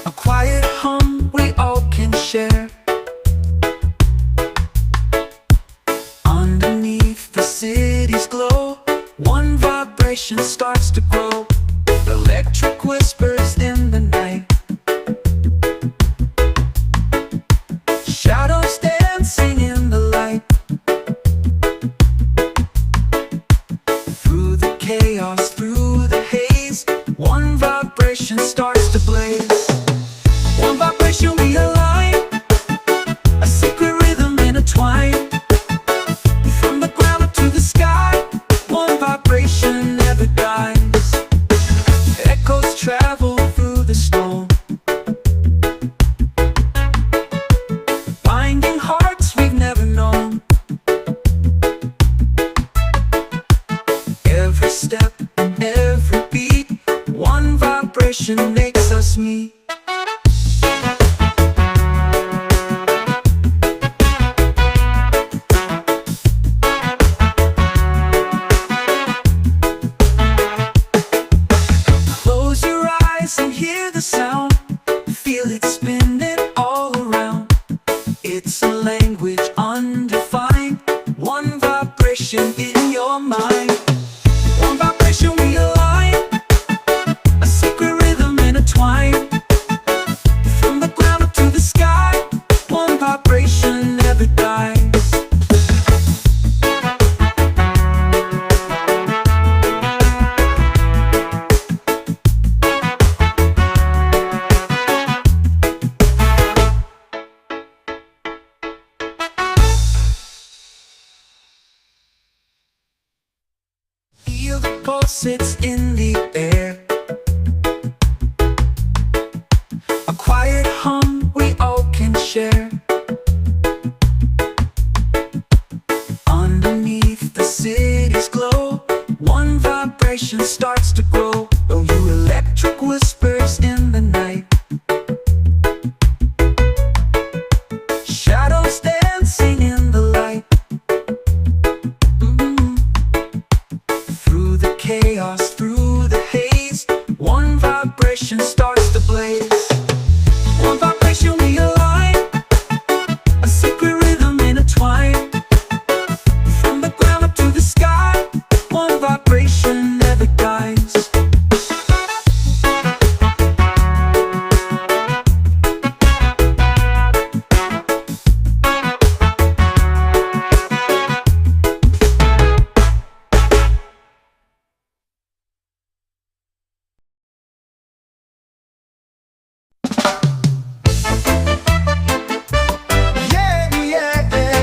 a quiet hum we all can share. Underneath the city's glow, one vibration starts to grow. Electric whispers in the night, shadows dancing in the light. Through the chaos, through the haze, one vibration starts to blaze. One vibration we align, a secret rhythm intertwined. From the ground up to the sky, one vibration never dies. Echoes travel through the storm, binding hearts we've never known. Every step, every beat, one vibration makes us meet. Close your eyes and hear the sound. Feel it spinning all around. It's a language undefined, one vibration in your mind. One vibration we align, a secret rhythm intertwined. From the ground up to the sky, one vibration never dies. Feel the pulses in the air, a quiet hum we all can share. Underneath the city's glow, one vibration starts to grow. Oh, you electric whispers in the night, shadows dancing in the light. Through the chaos, through the haze, one vibration starts to blaze. One vibration we align, a secret rhythm intertwined. From the ground up to the sky, one vibration never dies. Yeah, yeah, yeah.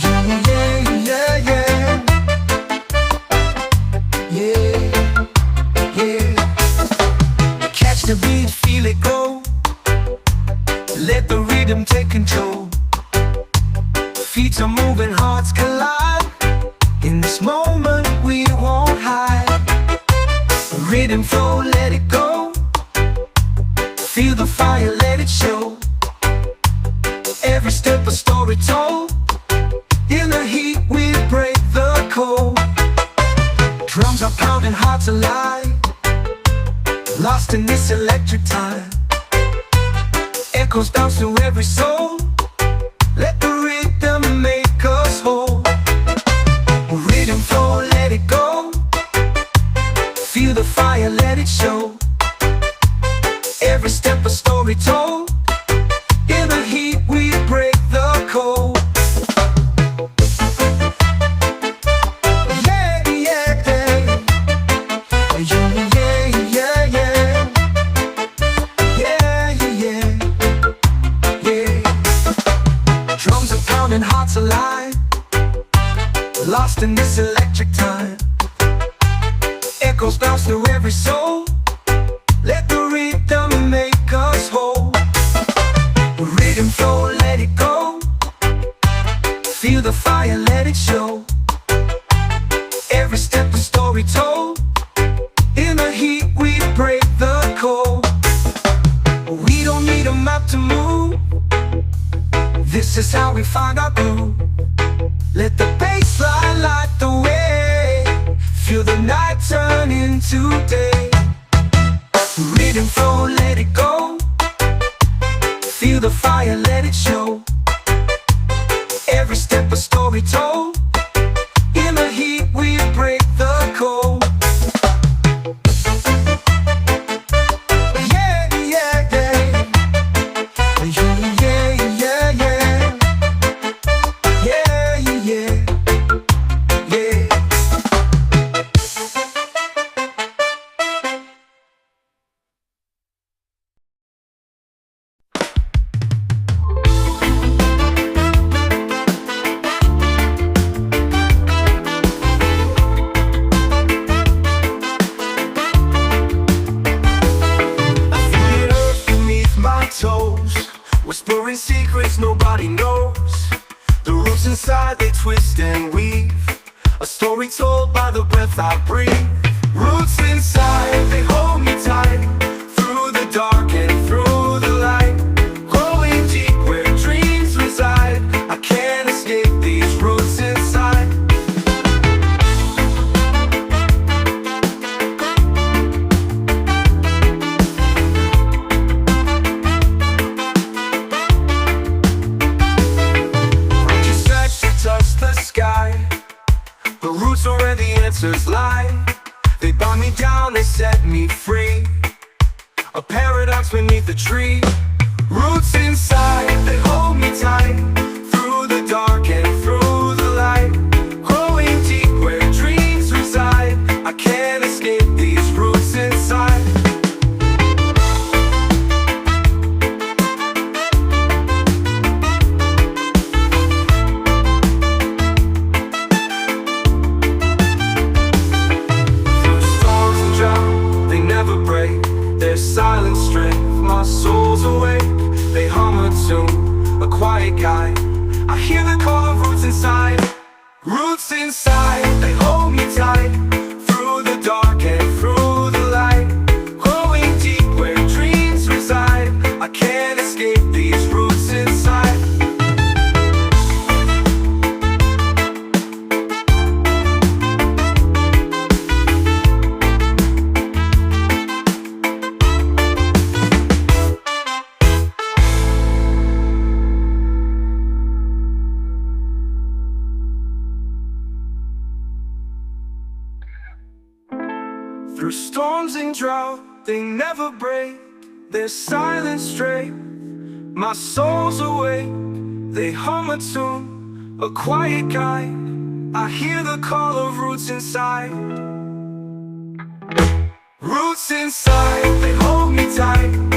Yeah, yeah, yeah, yeah. Yeah, yeah. Catch the beat, feel it go. Let the rhythm take control. Feet are moving, hearts collide. In this moment we won't hide. Rhythm flow, let it go. Feel the fire, let it show. Every step a story told. In the heat we break the cold. Drums are pounding, hearts alive. Lost in this electric time. Echoes bounce through every soul. Let the rhythm make us whole. Rhythm flow, let it go. Feel the fire, let it show. Every step a story told. In the heat we break the cold. Yeah, yeah, yeah. Yeah, yeah, every soul. Let the rhythm make us whole. Rhythm flow, let it go. Feel the fire, let it show. Every step a story told. In the heat we break the cold. We don't need a map to move. This is how we find our groove. Let the bass line light the way. Feel the night turn into day. Rhythm flow, let it go. Feel the fire, let it show. Every step a story told. In the heat we break the cold. Yeah, yeah, yeah. Yeah, yeah, yeah. Yeah, yeah, yeah. Whispering secrets nobody knows. The roots inside they twist and weave. A story told by the breath I breathe. Roots inside, they hold me tight. Through the dark and through the light. Growing deep where dreams reside. I can't escape these roots inside. The roots are where the answers lie. They bind me down, they set me free. A paradox beneath the tree. Roots inside, they hold me tight. Through the dark and through the light. Growing deep where dreams reside. I can't escape these roots inside. Silent strength, my soul's awake. They hum a tune, a quiet guide. I hear the call of roots inside. Roots inside, they hold me tight. Through the dark and through the light. Growing deep where dreams reside. I can't escape these roots inside. Through storms and drought, they never break. Their silence straight. My soul's awake. They hum a tune, a quiet guide. I hear the call of roots inside. Roots inside, they hold me tight.